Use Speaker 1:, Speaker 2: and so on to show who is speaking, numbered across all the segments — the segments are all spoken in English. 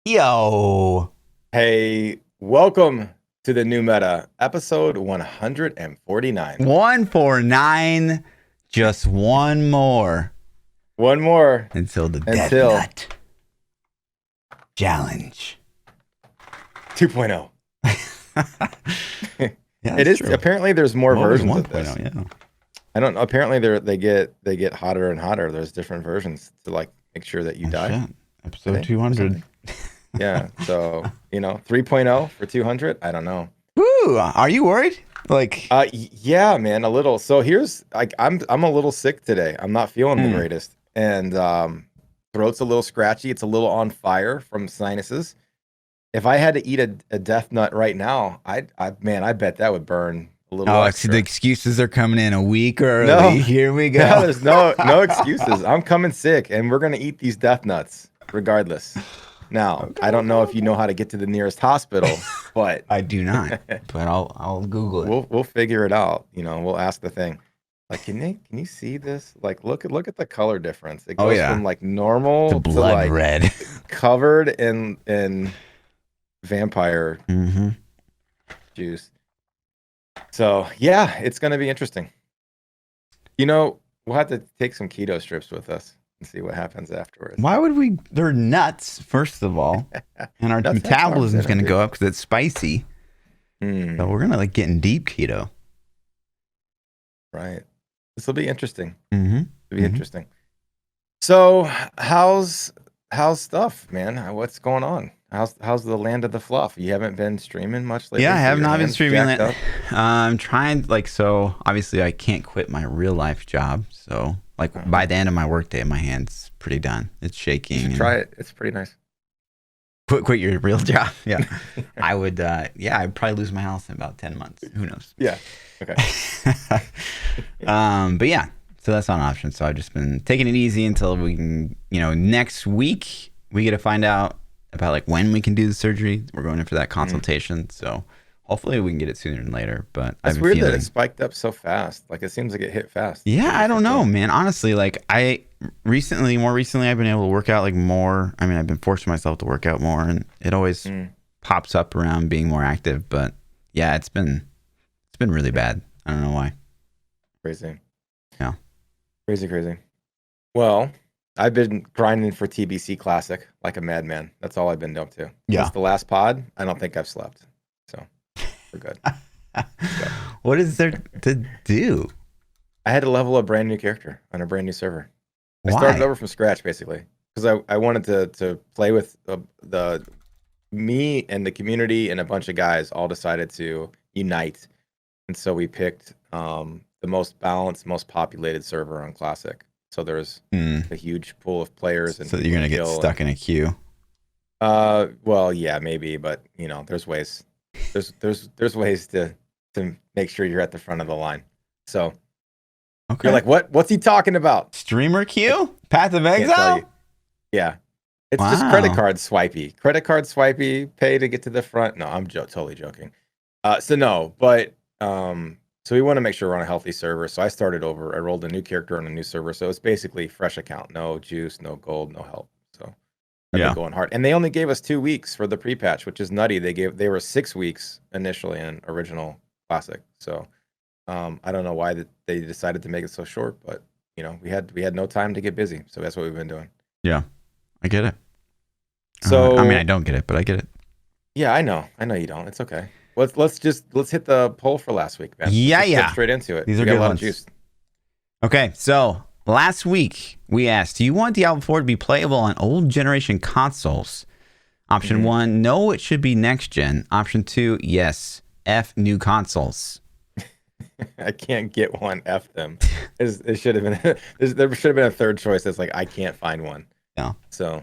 Speaker 1: Yo,
Speaker 2: Hey, welcome to the new meta, episode 149.
Speaker 1: 149. Just one more
Speaker 2: One more
Speaker 1: until the Death
Speaker 2: until
Speaker 1: Nut Challenge.
Speaker 2: 2.0.
Speaker 1: Yeah,
Speaker 2: It is
Speaker 1: true.
Speaker 2: apparently there's more
Speaker 1: What was
Speaker 2: versions of
Speaker 1: 1.0?
Speaker 2: this.
Speaker 1: Yeah.
Speaker 2: I don't know. Apparently they get hotter and hotter. There's different versions to like make sure that you
Speaker 1: Oh
Speaker 2: die,
Speaker 1: shit.
Speaker 2: I
Speaker 1: Episode
Speaker 2: think, or
Speaker 1: 200.
Speaker 2: something. Yeah. So, 3.0 for 200. I don't know.
Speaker 1: Woo! Are you worried? Like,
Speaker 2: Yeah, man, a little. So here's like I'm a little sick today. I'm not feeling the greatest, and throat's a little scratchy. It's a little on fire from sinuses. If I had to eat a death nut right now, I bet that would burn a little
Speaker 1: oh,
Speaker 2: extra.
Speaker 1: the excuses are coming in a week early.
Speaker 2: No,
Speaker 1: Here we go.
Speaker 2: no, there's no excuses. I'm coming sick, and we're gonna eat these death nuts regardless. Now,
Speaker 1: Okay,
Speaker 2: I don't know if you know how to get to the nearest hospital, but
Speaker 1: I do not, but I'll Google it.
Speaker 2: we'll figure it out. We'll ask the thing. Like, can you see this? Like, look at the color difference. It
Speaker 1: Oh
Speaker 2: goes
Speaker 1: yeah,
Speaker 2: from like
Speaker 1: the
Speaker 2: normal to
Speaker 1: blood
Speaker 2: like
Speaker 1: red.
Speaker 2: covered in vampire
Speaker 1: Mm-hmm.
Speaker 2: juice. So yeah, it's gonna be interesting. We'll have to take some keto strips with us and see what happens afterwards.
Speaker 1: Why would we? They're nuts, first of all, and our
Speaker 2: Nuts have carbs
Speaker 1: metabolism's
Speaker 2: in
Speaker 1: going
Speaker 2: it,
Speaker 1: to go
Speaker 2: dude.
Speaker 1: up because it's spicy.
Speaker 2: Hmm,
Speaker 1: So we're gonna like get in deep keto.
Speaker 2: right. This will be interesting.
Speaker 1: Mm-hmm.
Speaker 2: It'll be interesting. So how's stuff, man? What's going on? How's the land of the fluff? You haven't been streaming much lately.
Speaker 1: Yeah, I
Speaker 2: so
Speaker 1: have
Speaker 2: your
Speaker 1: not been
Speaker 2: hands
Speaker 1: streaming
Speaker 2: jacked
Speaker 1: it.
Speaker 2: up?
Speaker 1: I'm trying so obviously I can't quit my real life job. So like by the end of my workday, my hand's pretty done. It's shaking.
Speaker 2: You should try it. It's pretty nice.
Speaker 1: Quit your real job. Yeah, I would. Yeah, I'd probably lose my house in about 10 months. Who knows?
Speaker 2: Yeah. Okay.
Speaker 1: But yeah, so that's not an option. So I've just been taking it easy until we can, next week we get to find out about like when we can do the surgery. We're going in for that consultation. So hopefully we can get it sooner than later. But
Speaker 2: It's
Speaker 1: I've
Speaker 2: weird
Speaker 1: been
Speaker 2: that
Speaker 1: feeling,
Speaker 2: it spiked up so fast. Like it seems like it hit fast.
Speaker 1: yeah, I don't know,
Speaker 2: quickly.
Speaker 1: man. Honestly, like more recently, I've been able to work out like more. I mean, I've been forcing myself to work out more, and it always pops up around being more active. But yeah, it's been really bad. I don't know why.
Speaker 2: Crazy.
Speaker 1: Yeah.
Speaker 2: Crazy. Well, I've been grinding for TBC Classic like a madman. That's all I've been up to.
Speaker 1: Yeah.
Speaker 2: Since the last pod, I don't think I've slept. So we're good.
Speaker 1: What is there to do?
Speaker 2: I had to level a brand new character on a brand new server. I
Speaker 1: Why?
Speaker 2: started over from scratch basically because I wanted to play with me and the community, and a bunch of guys all decided to unite, and so we picked the most balanced, most populated server on Classic. So there's a huge pool of players, and
Speaker 1: So you're gonna get stuck in a queue.
Speaker 2: Well, yeah, maybe, but there's ways. There's ways to make sure you're at the front of the line. So
Speaker 1: Okay.
Speaker 2: you're like, what's he talking about?
Speaker 1: Streamer queue? Path of
Speaker 2: Can't tell
Speaker 1: Exile?
Speaker 2: you. Yeah. It's just credit
Speaker 1: Wow.
Speaker 2: card swipey. Credit card swipey, pay to get to the front. No, I'm totally joking. So no, but so we want to make sure we're on a healthy server. So I started over. I rolled a new character on a new server. So it's basically fresh account. No juice, no gold, no help. So I've been going hard. And they only gave us 2 weeks for the pre-patch, which is nutty. They were 6 weeks initially in original Classic. So I don't know why they decided to make it so short, but we had no time to get busy. So that's what we've been doing.
Speaker 1: Yeah. I get it.
Speaker 2: So
Speaker 1: I mean, I don't get it, but I get it.
Speaker 2: Yeah, I know you don't. It's okay. Let's hit the poll for last week, man.
Speaker 1: Yeah,
Speaker 2: Let's just
Speaker 1: yeah.
Speaker 2: get straight into it.
Speaker 1: These are
Speaker 2: We got
Speaker 1: good
Speaker 2: a lot
Speaker 1: ones.
Speaker 2: of juice.
Speaker 1: Okay, so last week we asked, do you want Diablo 4 to be playable on old generation consoles? Option 1, no, it should be next gen. Option 2, yes, F new consoles.
Speaker 2: I can't get one. F them. It should have been. There should have been a third choice. That's like I can't find one.
Speaker 1: Yeah.
Speaker 2: So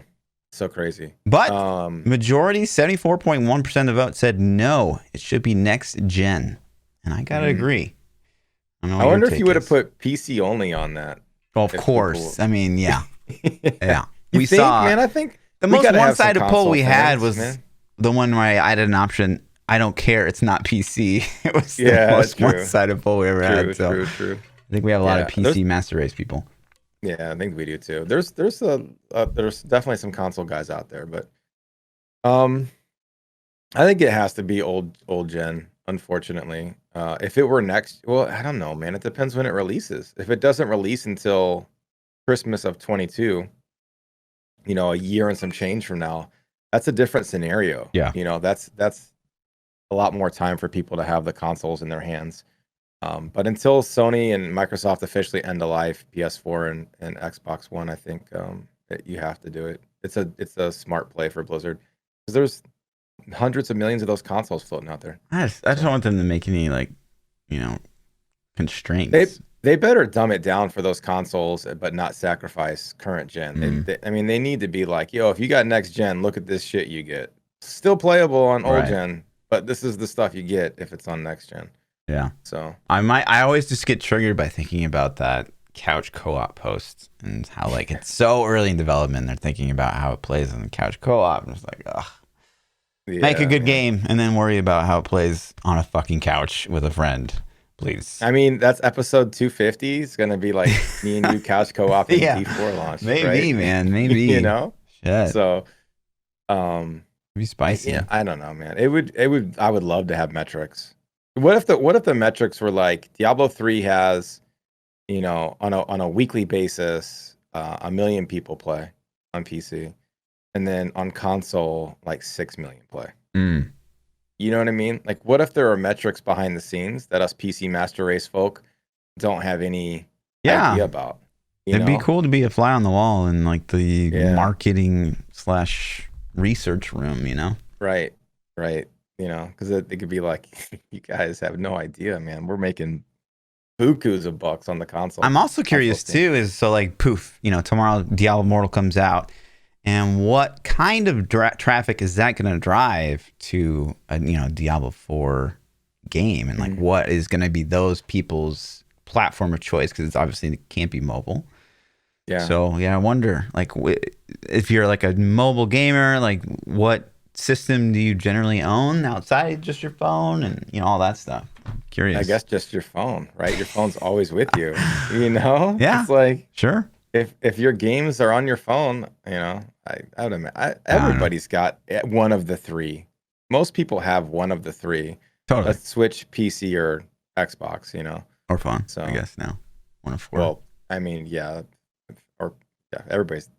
Speaker 2: crazy.
Speaker 1: But majority, 74.1% of the vote said no, it should be next gen. And I gotta agree.
Speaker 2: I wonder if you would have put PC only on that.
Speaker 1: Well, of course. I mean, yeah. Yeah.
Speaker 2: We saw, man, I think
Speaker 1: the most one-sided poll we had was the one where I added an option, I don't care, it's not PC. It was the most one-sided poll we ever had. So
Speaker 2: True.
Speaker 1: I think we have a lot of PC master race people.
Speaker 2: Yeah, I think we do too. There's definitely some console guys out there, but Um, I think it has to be old gen, unfortunately. If it were next, well, I don't know, man. It depends when it releases. If it doesn't release until Christmas of 22, a year and some change from now, that's a different scenario.
Speaker 1: Yeah.
Speaker 2: That's a lot more time for people to have the consoles in their hands. But until Sony and Microsoft officially end of life PS4 and Xbox One, I think you have to do it. It's a smart play for Blizzard because there's hundreds of millions of those consoles floating out there.
Speaker 1: I just don't want them to make any constraints.
Speaker 2: They better dumb it down for those consoles, but not sacrifice current gen. I mean, they need to be like, yo, if you got next gen, look at this shit you get. Still playable on old gen, but this is the stuff you get if it's on next gen.
Speaker 1: Yeah.
Speaker 2: So
Speaker 1: I always just get triggered by thinking about that couch co-op post and how it's so early in development. They're thinking about how it plays on the couch co-op, and it's like, ugh. Yeah, make a good game and then worry about how it plays on a fucking couch with a friend, please.
Speaker 2: I mean, that's episode 250. It's gonna be like me and you couch co-op in D4 launch.
Speaker 1: Maybe,
Speaker 2: right?
Speaker 1: Man, maybe.
Speaker 2: Shit. So,
Speaker 1: it'd be spicy.
Speaker 2: Yeah, I don't know, man. It would. I would love to have metrics. What if the metrics were like Diablo 3 has, on a weekly basis, 1 million people play on PC, and then on console like 6 million play. You know what I mean? Like, what if there are metrics behind the scenes that us PC master race folk don't have any idea about?
Speaker 1: It'd be cool to be a fly on the wall in like the marketing / research room,
Speaker 2: Right. Because it could be like, you guys have no idea, man. We're making bukus of bucks on the console.
Speaker 1: I'm also curious too, is so like poof, tomorrow Diablo Immortal comes out, and what kind of traffic is that going to drive to a Diablo 4 game, and like what is going to be those people's platform of choice, because it's obviously it can't be mobile. Yeah. So I wonder, like, if you're like a mobile gamer, like what system do you generally own outside just your phone and all that stuff? I'm curious.
Speaker 2: I guess just your phone, right? Your phone's always with you.
Speaker 1: Yeah.
Speaker 2: It's like,
Speaker 1: sure.
Speaker 2: If your games are on your phone, I would imagine everybody's got one of the three. Most people have one of the three.
Speaker 1: Totally.
Speaker 2: Let's switch PC or Xbox,
Speaker 1: or phone.
Speaker 2: So
Speaker 1: I guess now one of four.
Speaker 2: Well, I mean, everybody's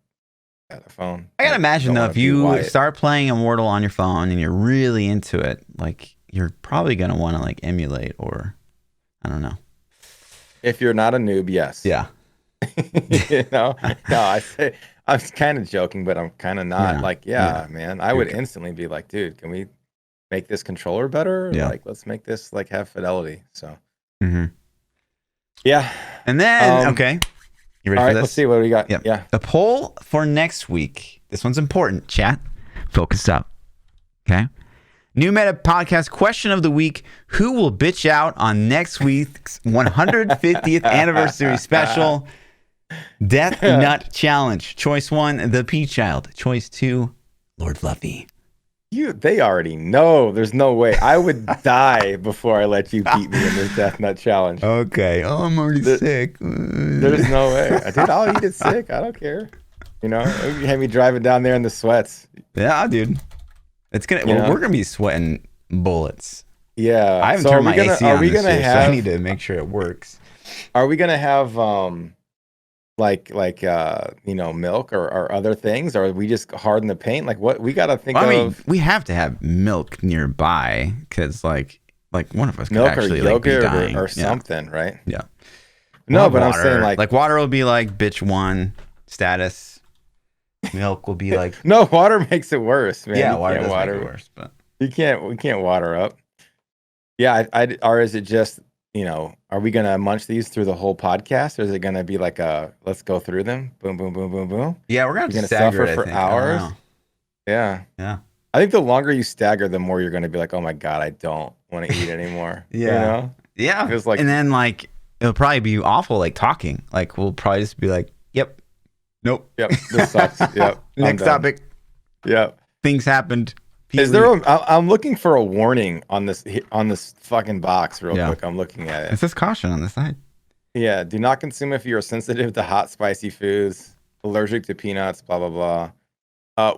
Speaker 2: got a phone.
Speaker 1: I gotta imagine though, if you start playing Immortal on your phone and you're really into it, like you're probably gonna want to like emulate, or I don't know.
Speaker 2: If you're not a noob, yes.
Speaker 1: Yeah.
Speaker 2: No, I was kind of joking, but I'm kind of not. Man, I would instantly be like, dude, can we make this controller better?
Speaker 1: Yeah.
Speaker 2: Like, let's make this like have fidelity. So.
Speaker 1: Yeah. And then okay. You ready for this?
Speaker 2: Let's see what we got.
Speaker 1: Yep.
Speaker 2: Yeah.
Speaker 1: The poll for next week. This one's important, chat. Focus up. Okay. New Meta Podcast question of the week. Who will bitch out on next week's 150th anniversary special Death Nut Challenge? Choice 1, ThaPChild. Choice 2, Lord Fluffy.
Speaker 2: They already know. There's no way. I would die before I let you beat me in this Death Nut Challenge.
Speaker 1: Okay. Oh, I'm already sick.
Speaker 2: There's no way. Dude, I'll eat it sick. I don't care. You have me driving down there in the sweats.
Speaker 1: Yeah, dude. It's gonna. Well, we're gonna be sweating bullets.
Speaker 2: Yeah.
Speaker 1: I haven't turned my AC on this year, so I need to make sure it works.
Speaker 2: Are we gonna have milk or other things, or we just harden the paint? Like, what we gotta think of? I mean,
Speaker 1: we have to have milk nearby, because like one of us could
Speaker 2: milk
Speaker 1: actually
Speaker 2: or yogurt
Speaker 1: be dying
Speaker 2: or something, right?
Speaker 1: Yeah.
Speaker 2: No, but water. I'm saying like
Speaker 1: water will be like bitch 1 status. Milk will be like
Speaker 2: no, water makes it worse, man.
Speaker 1: Yeah, water does make it worse, but
Speaker 2: we can't water up. Yeah, or is it just are we gonna munch these through the whole podcast, or is it gonna be like let's go through them, boom, boom, boom, boom, boom?
Speaker 1: Yeah, we're gonna
Speaker 2: suffer for hours. Yeah. I think the longer you stagger, the more you're gonna be like, oh my god, I don't want to eat anymore.
Speaker 1: Yeah, yeah.
Speaker 2: It's like,
Speaker 1: and then like it'll probably be awful, like talking. Like we'll probably just be like, yep, nope,
Speaker 2: yep, this sucks. Yep.
Speaker 1: Next topic.
Speaker 2: Yep.
Speaker 1: Things happened.
Speaker 2: Is there? I'm looking for a warning on this fucking box real quick. I'm looking at it.
Speaker 1: It says caution on the side.
Speaker 2: Yeah, do not consume if you are sensitive to hot, spicy foods, allergic to peanuts, blah blah blah.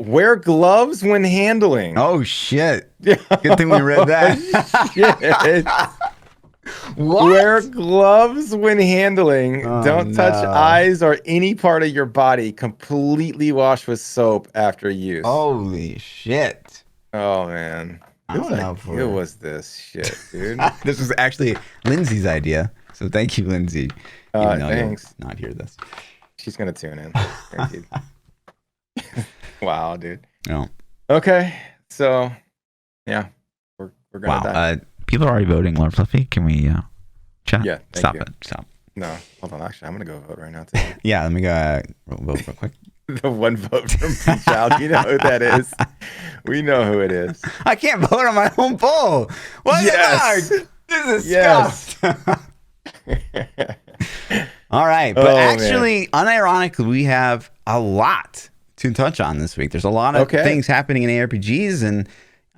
Speaker 2: Wear gloves when handling.
Speaker 1: Oh shit! Good thing we read that.
Speaker 2: Shit.
Speaker 1: What?
Speaker 2: Wear gloves when handling.
Speaker 1: Oh,
Speaker 2: Don't touch
Speaker 1: no.
Speaker 2: eyes or any part of your body. Completely wash with soap after use.
Speaker 1: Holy shit!
Speaker 2: Oh man.
Speaker 1: I don't know.
Speaker 2: It was this shit, dude.
Speaker 1: This was actually Lindsay's idea, so thank you, Lindsay. Even though
Speaker 2: Thanks.
Speaker 1: you'll not hear this.
Speaker 2: She's gonna tune in. Guaranteed. Wow, dude.
Speaker 1: No.
Speaker 2: Okay, so yeah, we're gonna die.
Speaker 1: People are already voting, Lord Fluffy. Can we chat?
Speaker 2: Yeah,
Speaker 1: Stop
Speaker 2: you.
Speaker 1: it. Stop.
Speaker 2: No, hold on. Actually, I'm gonna go vote right now too.
Speaker 1: Yeah, let me go vote real quick.
Speaker 2: The one vote from PChild. You know who that is. We know who it is.
Speaker 1: I can't vote on my own poll. What
Speaker 2: Yes.
Speaker 1: the fuck? This is
Speaker 2: Yes.
Speaker 1: All right, but
Speaker 2: Oh,
Speaker 1: actually, unironically, we have a lot to touch on this week. There's a lot of things happening in ARPGs, and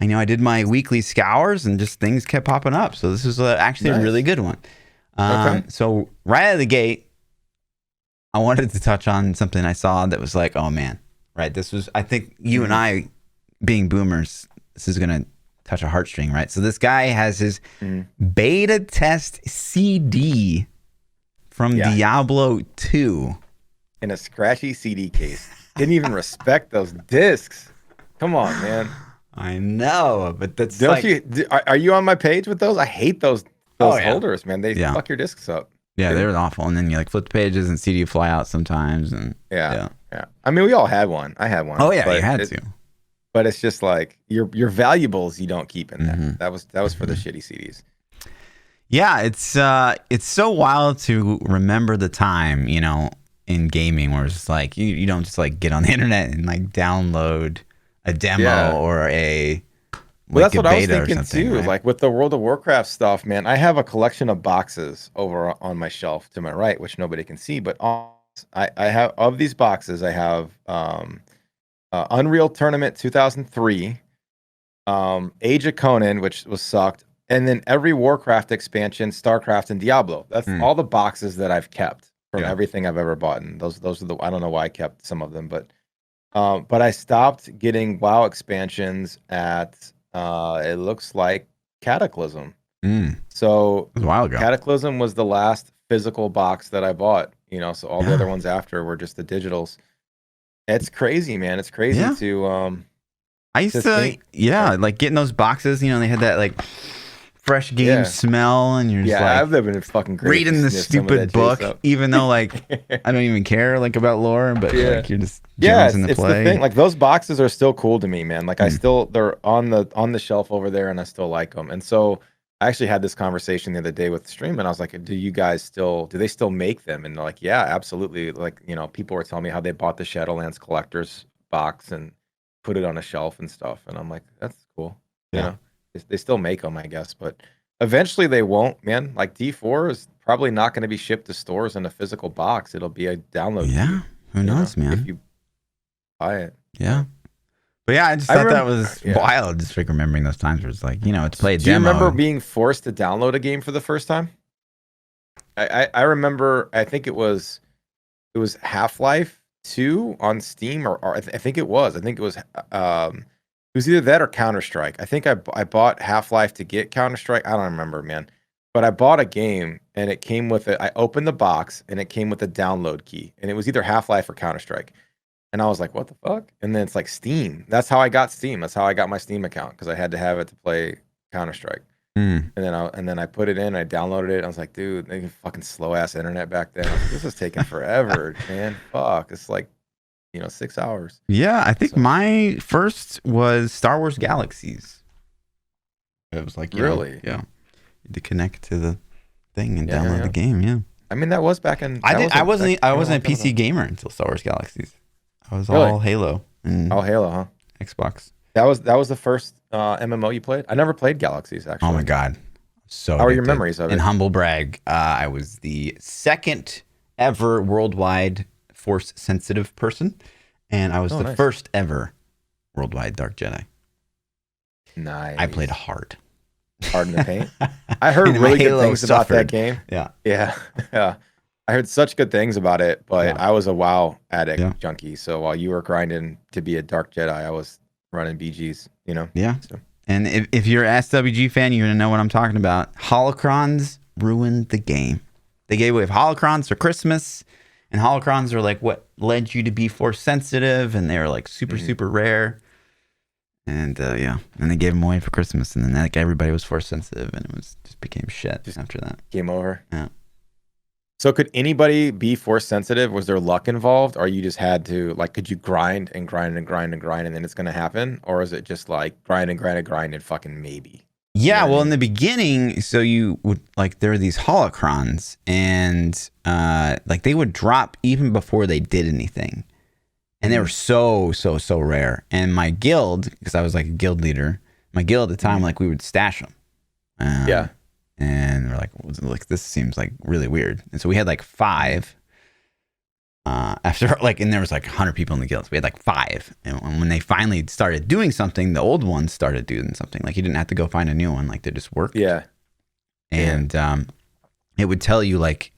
Speaker 1: I know I did my weekly scours, and just things kept popping up. So this is actually a really good one. So right out of the gate, I wanted to touch on something I saw that was like, oh man, right? This was, I think you and I, being boomers, this is going to touch a heartstring, right? So this guy has his beta test CD from Diablo 2
Speaker 2: in a scratchy CD case. Didn't even respect those discs. Come on, man.
Speaker 1: I know, but that's
Speaker 2: are you on my page with those? I hate those holders, man. They fuck your discs up.
Speaker 1: Yeah, they were awful. And then you like flip the pages and CD fly out sometimes. And
Speaker 2: yeah. I mean, we all had one. I had one.
Speaker 1: Oh yeah, you had to.
Speaker 2: But it's just like your valuables you don't keep in there. That was for the shitty CDs.
Speaker 1: Yeah, it's so wild to remember the time, you know, in gaming where it's just like you don't just like get on the internet and like download a demo or a
Speaker 2: well, that's what I was thinking too.
Speaker 1: Right?
Speaker 2: Like with the World of Warcraft stuff, man, I have a collection of boxes over on my shelf to my right, which nobody can see. But I have of these boxes, I have Unreal Tournament 2003, Age of Conan, which was sucked, and then every Warcraft expansion, StarCraft, and Diablo. That's all the boxes that I've kept from everything I've ever bought. And those are the I don't know why I kept some of them, but I stopped getting WoW expansions at it looks like Cataclysm. So
Speaker 1: it was a while ago.
Speaker 2: Cataclysm was the last physical box that I bought, you know, so all the other ones after were just the digitals. It's crazy, man. It's crazy to
Speaker 1: I used to like getting those boxes, you know, they had that like fresh game smell, and you're just like,
Speaker 2: I've been fucking
Speaker 1: reading the stupid book, even though like I don't even care like about lore, but like you're just jonesing to play.
Speaker 2: The thing. Like those boxes are still cool to me, man. Like they're on the shelf over there, and I still like them. And so I actually had this conversation the other day with the stream, and I was like, do they still make them? And they're like, yeah, absolutely. Like, you know, people were telling me how they bought the Shadowlands Collector's box and put it on a shelf and stuff. And I'm like, that's cool. You know, they still make them, I guess, but eventually they won't, man. Like D4 is probably not going to be shipped to stores in a physical box. It'll be a download.
Speaker 1: Yeah. Who knows, man?
Speaker 2: If you buy it.
Speaker 1: Yeah. But yeah, I just thought that was wild, just like remembering those times where it's like, you know, to play a demo.
Speaker 2: Do you remember being forced to download a game for the first time? I remember, I think it was Half-Life 2 on Steam, or I think it was. I think it was either that or Counter-Strike. I think I bought Half-Life to get Counter-Strike. I don't remember, man. But I bought a game, and it came with I opened the box, and it came with a download key. And it was either Half-Life or Counter-Strike. And I was like, what the fuck? And then it's like Steam. That's how I got Steam. That's how I got my Steam account, because I had to have it to play Counter-Strike. And then I put it in, I downloaded it. I was like, dude, they fucking slow ass internet back then. I was like, this is taking forever, man. Fuck. It's like, 6 hours.
Speaker 1: Yeah, I think my first was Star Wars Galaxies. It was like,
Speaker 2: really?
Speaker 1: You had to connect to the thing and download the game. Yeah.
Speaker 2: I mean, that was back in.
Speaker 1: I wasn't a PC gamer until Star Wars Galaxies. I was all Halo.
Speaker 2: All Halo, huh?
Speaker 1: Xbox.
Speaker 2: That was the first MMO you played? I never played Galaxies, actually.
Speaker 1: Oh my god. So
Speaker 2: how are your memories of it?
Speaker 1: In humble brag, I was the second ever worldwide force sensitive person, and I was the first ever worldwide Dark Jedi.
Speaker 2: Nice.
Speaker 1: I played hard
Speaker 2: in the paint. I heard really good things about that game.
Speaker 1: Yeah.
Speaker 2: I heard such good things about it, but
Speaker 1: Yeah.
Speaker 2: I was a WoW addict
Speaker 1: Yeah.
Speaker 2: junkie. So while you were grinding to be a Dark Jedi, I was running BGs. You know.
Speaker 1: Yeah.
Speaker 2: So.
Speaker 1: And if you're an SWG fan, you're gonna know what I'm talking about. Holocrons ruined the game. They gave away holocrons for Christmas, and holocrons are like what led you to be force sensitive, and they were like super rare. And yeah, and they gave them away for Christmas, and then like everybody was force sensitive, and it was just became shit after that.
Speaker 2: Game over.
Speaker 1: Yeah.
Speaker 2: So could anybody be force sensitive? Was there luck involved, or you just had to like? Could you grind and grind and grind and grind, and then it's gonna happen, or is it just like grind and grind and grind and fucking maybe?
Speaker 1: Yeah, well, in the beginning, so you would like there were these holocrons, and like they would drop even before they did anything, and they were so rare. And my guild, because I was like a guild leader, my guild at the time, like we would stash them.
Speaker 2: Yeah.
Speaker 1: And we're like, this seems like really weird. And so we had like 5. After like, and there was like 100 people in the guild. So we had like 5. And when they finally started doing something, the old ones started doing something. Like you didn't have to go find a new one. Like they just worked.
Speaker 2: Yeah.
Speaker 1: And it would tell you like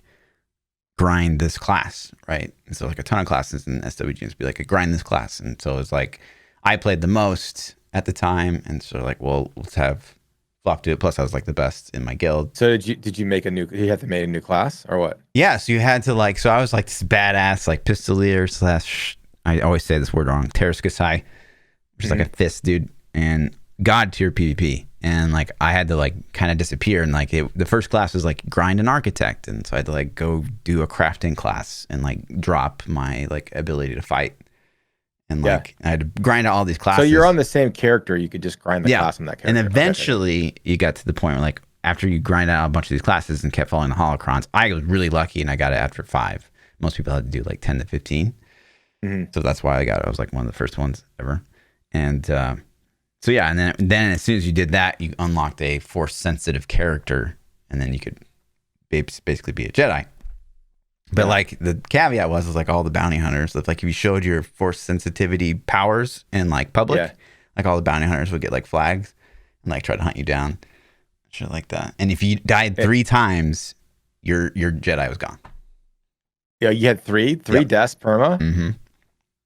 Speaker 1: grind this class, right? And so like a ton of classes in SWG would be like grind this class. And so it was like I played the most at the time, and so like, well, let's have Fluff do it. Plus I was like the best in my guild.
Speaker 2: So did you make you had to make a new class or what?
Speaker 1: Yeah, so you had to like, so I was like this badass like pistolier / I always say this word wrong, Terraskasai, which is like a fist dude, and god tier PvP. And like I had to like kind of disappear, and like the first class was like grind an architect, and so I had to like go do a crafting class and like drop my like ability to fight. And like I had to grind out all these classes.
Speaker 2: So you're on the same character, you could just grind the class on that character.
Speaker 1: And eventually you got to the point where like after you grind out a bunch of these classes and kept following the holocrons, I was really lucky and I got it after 5. Most people had to do like 10 to 15. So that's why I got it. I was like one of the first ones ever. And so yeah, and then as soon as you did that, you unlocked a force sensitive character, and then you could basically be a Jedi. But like the caveat was like all the bounty hunters, like if you showed your force sensitivity powers in like public, like all the bounty hunters would get like flags and like try to hunt you down, shit like that. And if you died 3 times, your Jedi was gone.
Speaker 2: Yeah, you had 3 deaths perma.
Speaker 1: Mm-hmm.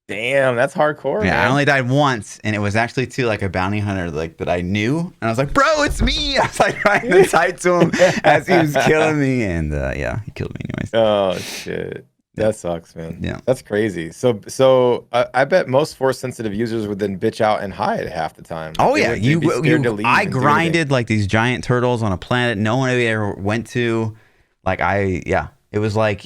Speaker 2: Damn, that's hardcore.
Speaker 1: Yeah,
Speaker 2: man.
Speaker 1: I only died once, and it was actually to like a bounty hunter like that I knew, and I was like, "Bro, it's me!" I was like trying to type to him as he was killing me, and yeah, he killed me anyways.
Speaker 2: Oh shit, that sucks, man.
Speaker 1: Yeah,
Speaker 2: that's crazy. So I bet most force sensitive users would then bitch out and hide half the time.
Speaker 1: Oh yeah, I grinded
Speaker 2: anything.
Speaker 1: like these giant turtles on a planet no one ever went to. Like it was like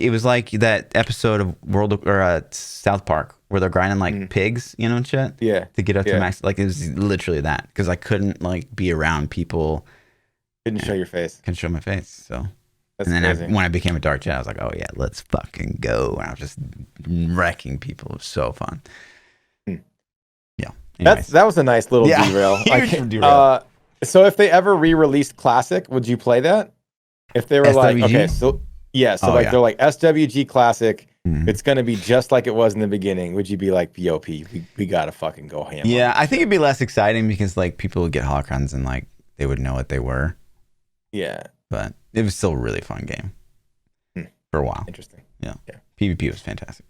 Speaker 1: that episode of South Park where they're grinding like pigs, you know, and shit.
Speaker 2: Yeah.
Speaker 1: To get up to max. Like it was literally that, because I couldn't like be around people.
Speaker 2: Couldn't show your face.
Speaker 1: Couldn't show my face. So.
Speaker 2: That's
Speaker 1: and then
Speaker 2: crazy.
Speaker 1: when I became a Dark Jedi, I was like, oh yeah, let's fucking go. And I was just wrecking people. It was so fun. Yeah. Anyways.
Speaker 2: That was a nice little derail.
Speaker 1: Huge derail.
Speaker 2: So if they ever re-released Classic, would you play that? If they were
Speaker 1: SWG?
Speaker 2: like, okay, so yeah, so they're like SWG Classic, it's gonna be just like it was in the beginning. Would you be like, BOP, we gotta fucking go ham?
Speaker 1: Yeah, I think it'd be less exciting because like people would get holocrons and like they would know what they were.
Speaker 2: Yeah.
Speaker 1: But it was still a really fun game for a while.
Speaker 2: Interesting.
Speaker 1: Yeah.
Speaker 2: Yeah.
Speaker 1: PvP was fantastic.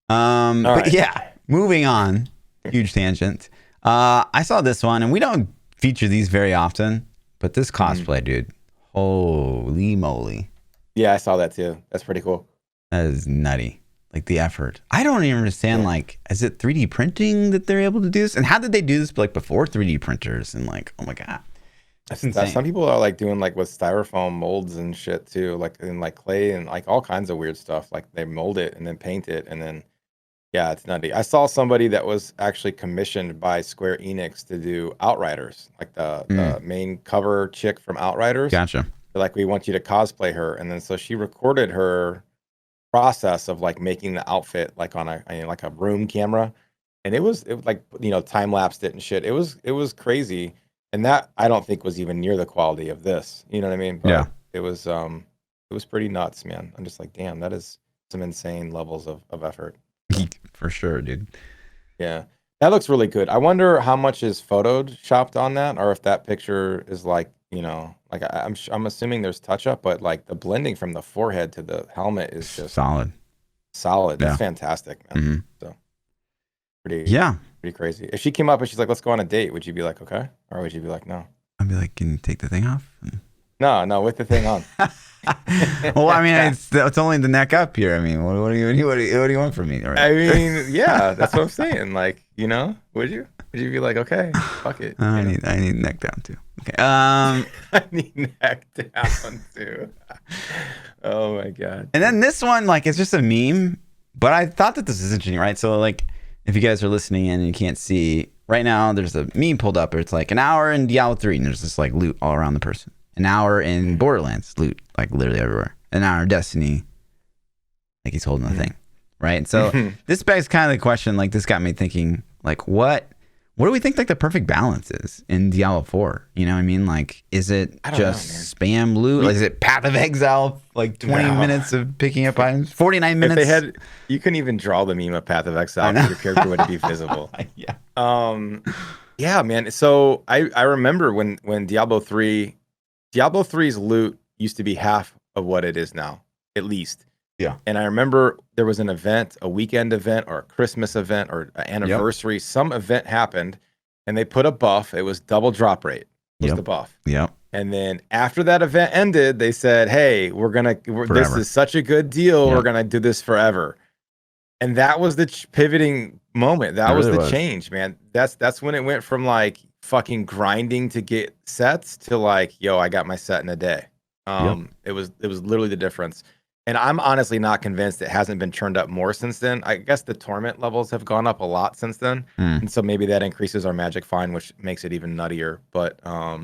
Speaker 1: But yeah, moving on. Huge tangent. I saw this one, and we don't feature these very often, but this cosplay, dude, holy moly.
Speaker 2: Yeah, I saw that too. That's pretty cool.
Speaker 1: That is nutty. Like the effort. I don't even understand, like, is it 3D printing that they're able to do this? And how did they do this like before 3D printers? And like, oh my God. That's insane.
Speaker 2: Some people are like doing like with styrofoam molds and shit too, like in like clay and like all kinds of weird stuff. Like they mold it and then paint it, and then it's nutty. I saw somebody that was actually commissioned by Square Enix to do Outriders, like the main cover chick from Outriders.
Speaker 1: Gotcha.
Speaker 2: They're like, we want you to cosplay her, and then so she recorded her process of like making the outfit like on a room camera, and it was like, you know, time lapsed it and shit. It was crazy. And that I don't think was even near the quality of this. You know what I mean? But it was pretty nuts, man. I'm just like, damn, that is some insane levels of effort.
Speaker 1: For sure, dude.
Speaker 2: Yeah. That looks really good. I wonder how much is photoshopped on that, or if that picture is like, you know, Like I'm assuming there's touch up, but like the blending from the forehead to the helmet is just
Speaker 1: solid.
Speaker 2: Solid.
Speaker 1: Yeah.
Speaker 2: That's fantastic, man.
Speaker 1: Mm-hmm.
Speaker 2: So pretty
Speaker 1: Yeah.
Speaker 2: pretty crazy. If she came up and she's like, let's go on a date, would you be like, okay? Or would you be like, no?
Speaker 1: I'd be like, can you take the thing off?
Speaker 2: No, with the thing on.
Speaker 1: Well, I mean, it's only the neck up here. I mean, what do you want from me? Right?
Speaker 2: I mean, yeah, that's what I'm saying. Like, would you? Would you be like, okay, fuck it?
Speaker 1: I need neck down too. Okay.
Speaker 2: I need neck down too. Oh my god.
Speaker 1: And then this one, like, it's just a meme, but I thought that this is interesting, right? So, like, if you guys are listening in and you can't see right now, there's a meme pulled up. Where it's like an hour in Diablo 3, and there's this like loot all around the person. An hour in Borderlands, loot like literally everywhere. An hour in Destiny, like he's holding the thing, right? So this begs kind of the question. Like, this got me thinking, like, what do we think like the perfect balance is in Diablo 4? You know what I mean? Like, is it just spam loot? Like, is it Path of Exile? Like 20 minutes of picking up items? 49 minutes?
Speaker 2: If they had, you couldn't even draw the meme of Path of Exile because your character wouldn't be visible.
Speaker 1: Yeah.
Speaker 2: Yeah, man. So I remember when Diablo 3's loot used to be half of what it is now, at least.
Speaker 1: Yeah.
Speaker 2: And I remember there was an event, a weekend event or a Christmas event or an anniversary. Yep. Some event happened and they put a buff. It was double drop rate was the buff.
Speaker 1: Yep.
Speaker 2: And then after that event ended, they said, hey, this is such a good deal. Yep. We're going to do this forever. And that was the pivoting moment. That was the change, man. That's when it went from like fucking grinding to get sets to like, yo, I got my set in a day. It was literally the difference. And I'm honestly not convinced it hasn't been turned up more since then. I guess the torment levels have gone up a lot since then. And so maybe that increases our magic find, which makes it even nuttier. But I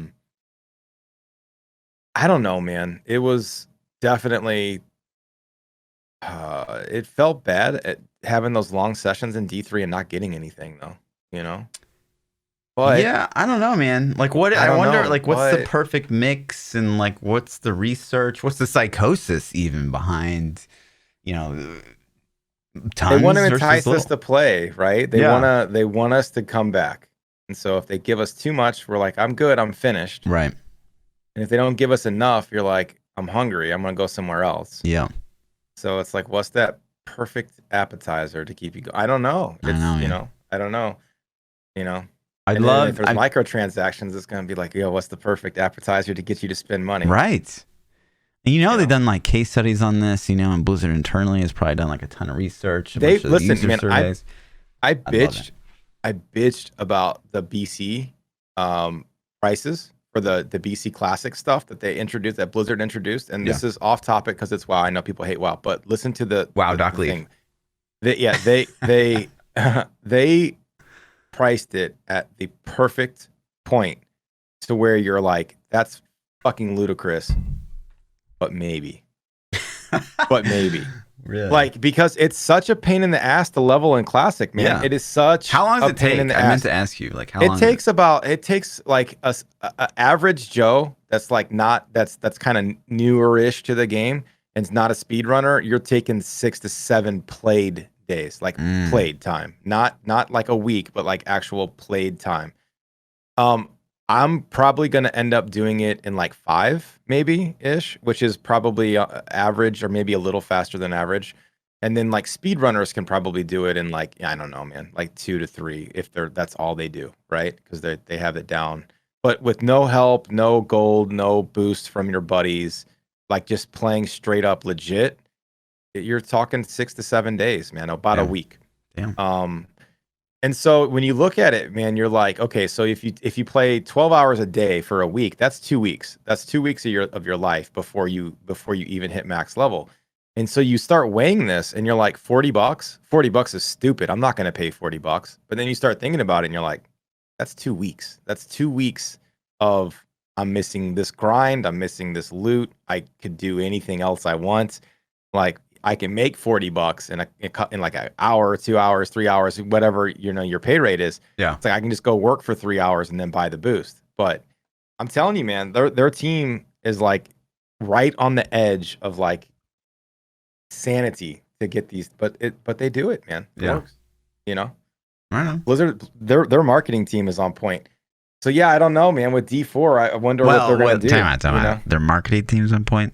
Speaker 2: don't know, man. It was definitely it felt bad at having those long sessions in D3 and not getting anything though, But
Speaker 1: yeah, I don't know, man. Like, what I wonder, like, what's the perfect mix, and like, what's the research? What's the psychosis even behind, tons
Speaker 2: they want to entice us to play, right? They want us to come back. And so if they give us too much, we're like, I'm good, I'm finished.
Speaker 1: Right.
Speaker 2: And if they don't give us enough, you're like, I'm hungry, I'm gonna go somewhere else.
Speaker 1: Yeah.
Speaker 2: So it's like, what's that perfect appetizer to keep you going? I don't know. I don't know. If there's microtransactions, it's gonna be like, yo, what's the perfect appetizer to get you to spend money?
Speaker 1: Right. And they've done like case studies on this, and Blizzard internally has probably done like a ton of research.
Speaker 2: Listen, man, I bitched about the BC prices for the BC Classic stuff that Blizzard introduced. And this is off topic because it's WoW. I know people hate WoW, but listen to the
Speaker 1: Doc Leaf.
Speaker 2: They priced it at the perfect point to where you're like, that's fucking ludicrous, but maybe.
Speaker 1: Really?
Speaker 2: Like, because it's such a pain in the ass to level in Classic, man. Yeah. It is such
Speaker 1: how long does it take?
Speaker 2: I
Speaker 1: meant to ask you, like, how long?
Speaker 2: It takes like a average Joe that's like that's kind of newer-ish to the game and it's not a speedrunner. You're taking 6 to 7 played days, like played time, not like a week, but like actual played time. I'm probably going to end up doing it in like 5 maybe ish, which is probably average or maybe a little faster than average. And then like speedrunners can probably do it in like, I don't know, man, like 2 to 3 if that's all they do, right? Because they have it down. But with no help, no gold, no boost from your buddies, like just playing straight up legit, you're talking 6 to 7 days, man, about a week.
Speaker 1: Damn.
Speaker 2: And so when you look at it, man, you're like, okay, so if you play 12 hours a day for a week, that's 2 weeks. That's 2 weeks of your life before you even hit max level. And so you start weighing this and you're like, $40? $40 is stupid. I'm not going to pay $40. But then you start thinking about it and you're like, that's 2 weeks. That's 2 weeks of I'm missing this grind. I'm missing this loot. I could do anything else I want. Like, I can make $40 in like an hour, 2 hours, 3 hours, whatever your pay rate is.
Speaker 1: Yeah,
Speaker 2: it's like I can just go work for 3 hours and then buy the boost. But I'm telling you, man, their team is like right on the edge of like sanity to get these. But they do it, man. It works.
Speaker 1: I know.
Speaker 2: Blizzard, their marketing team is on point. So yeah, I don't know, man. With D4, I wonder what they're gonna do.
Speaker 1: Time out. Their marketing team's on point.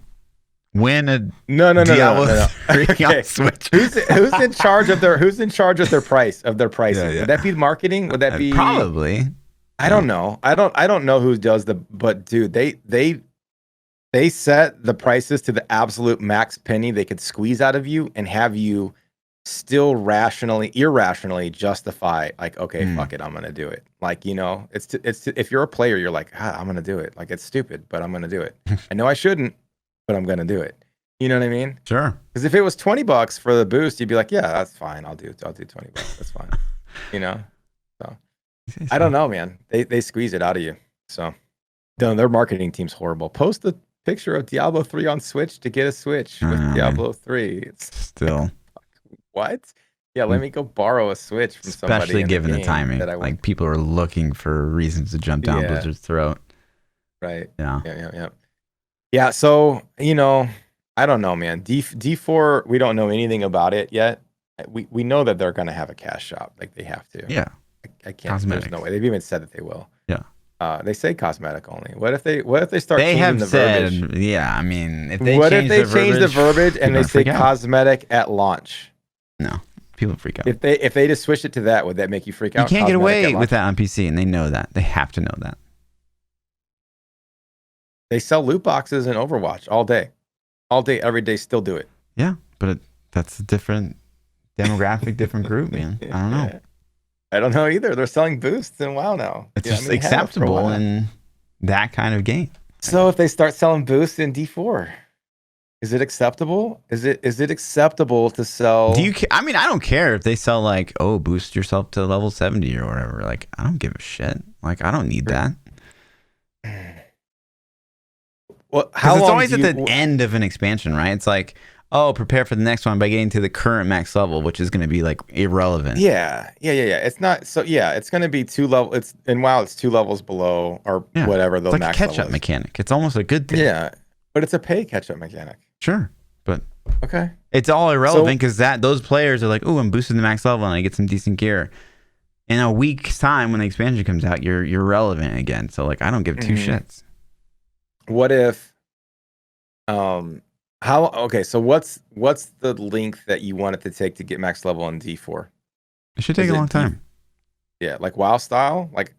Speaker 1: When a
Speaker 2: No.
Speaker 1: Diablo 3
Speaker 2: Okay.
Speaker 1: on Switch.
Speaker 2: Who's in charge of their pricing?
Speaker 1: Yeah.
Speaker 2: Would that be marketing? Would that be
Speaker 1: probably?
Speaker 2: I don't know. I don't know who does but dude, they set the prices to the absolute max penny they could squeeze out of you and have you still irrationally justify, like, okay, fuck it, I'm gonna do it. Like, if you're a player, you're like, I'm gonna do it. Like, it's stupid, but I'm gonna do it. I know I shouldn't, but I'm gonna do it. You know what I mean?
Speaker 1: Sure.
Speaker 2: Because if it was $20 for the boost, you'd be like, yeah, that's fine. I'll do $20. That's fine. So I don't know, man. They squeeze it out of you. So their marketing team's horrible. Post a picture of Diablo 3 on Switch to get a Switch with Diablo 3. It's
Speaker 1: still
Speaker 2: what? Yeah, let me go borrow a Switch from somebody.
Speaker 1: Especially given the timing. Like, people are looking for reasons to jump down Blizzard's throat.
Speaker 2: Right.
Speaker 1: Yeah.
Speaker 2: Yeah, so, I don't know, man. D4, we don't know anything about it yet. We know that they're going to have a cash shop. Like, they have to.
Speaker 1: Yeah.
Speaker 2: I can't. Cosmetics. There's no way. They've even said that they will.
Speaker 1: Yeah.
Speaker 2: They say cosmetic only. What if they start changing the verbiage?
Speaker 1: Yeah, I mean,
Speaker 2: if they change the verbiage and they say cosmetic at launch?
Speaker 1: No, people freak out.
Speaker 2: If they just switch it to that, would that make you freak out?
Speaker 1: You can't get away with that on PC, and they know that. They have to know that.
Speaker 2: They sell loot boxes in Overwatch all day, every day. Still do it.
Speaker 1: Yeah, but that's a different demographic, different group, man. I don't know.
Speaker 2: I don't know either. They're selling boosts in WoW now.
Speaker 1: It's just acceptable in that kind of game.
Speaker 2: So if they start selling boosts in D4, is it acceptable? Is it acceptable to sell?
Speaker 1: I mean, I don't care if they sell like, boost yourself to level 70 or whatever. Like, I don't give a shit. Like, I don't need that.
Speaker 2: Well, how long?
Speaker 1: It's always at the end of an expansion, right? It's like, prepare for the next one by getting to the current max level, which is going to be like irrelevant.
Speaker 2: Yeah. It's not so. Yeah, it's going to be 2 level. It's in WoW. It's 2 levels below or whatever the
Speaker 1: it's like
Speaker 2: max
Speaker 1: a catch-up mechanic. It's almost a good thing.
Speaker 2: Yeah, but it's a pay catch-up mechanic.
Speaker 1: Sure, but
Speaker 2: okay,
Speaker 1: it's all irrelevant because those players are like, I'm boosting the max level and I get some decent gear. In a week's time, when the expansion comes out, you're relevant again. So like, I don't give two shits.
Speaker 2: What if, so what's the length that you want it to take to get max level on D4?
Speaker 1: It should take a long time.
Speaker 2: Yeah, like WoW style, like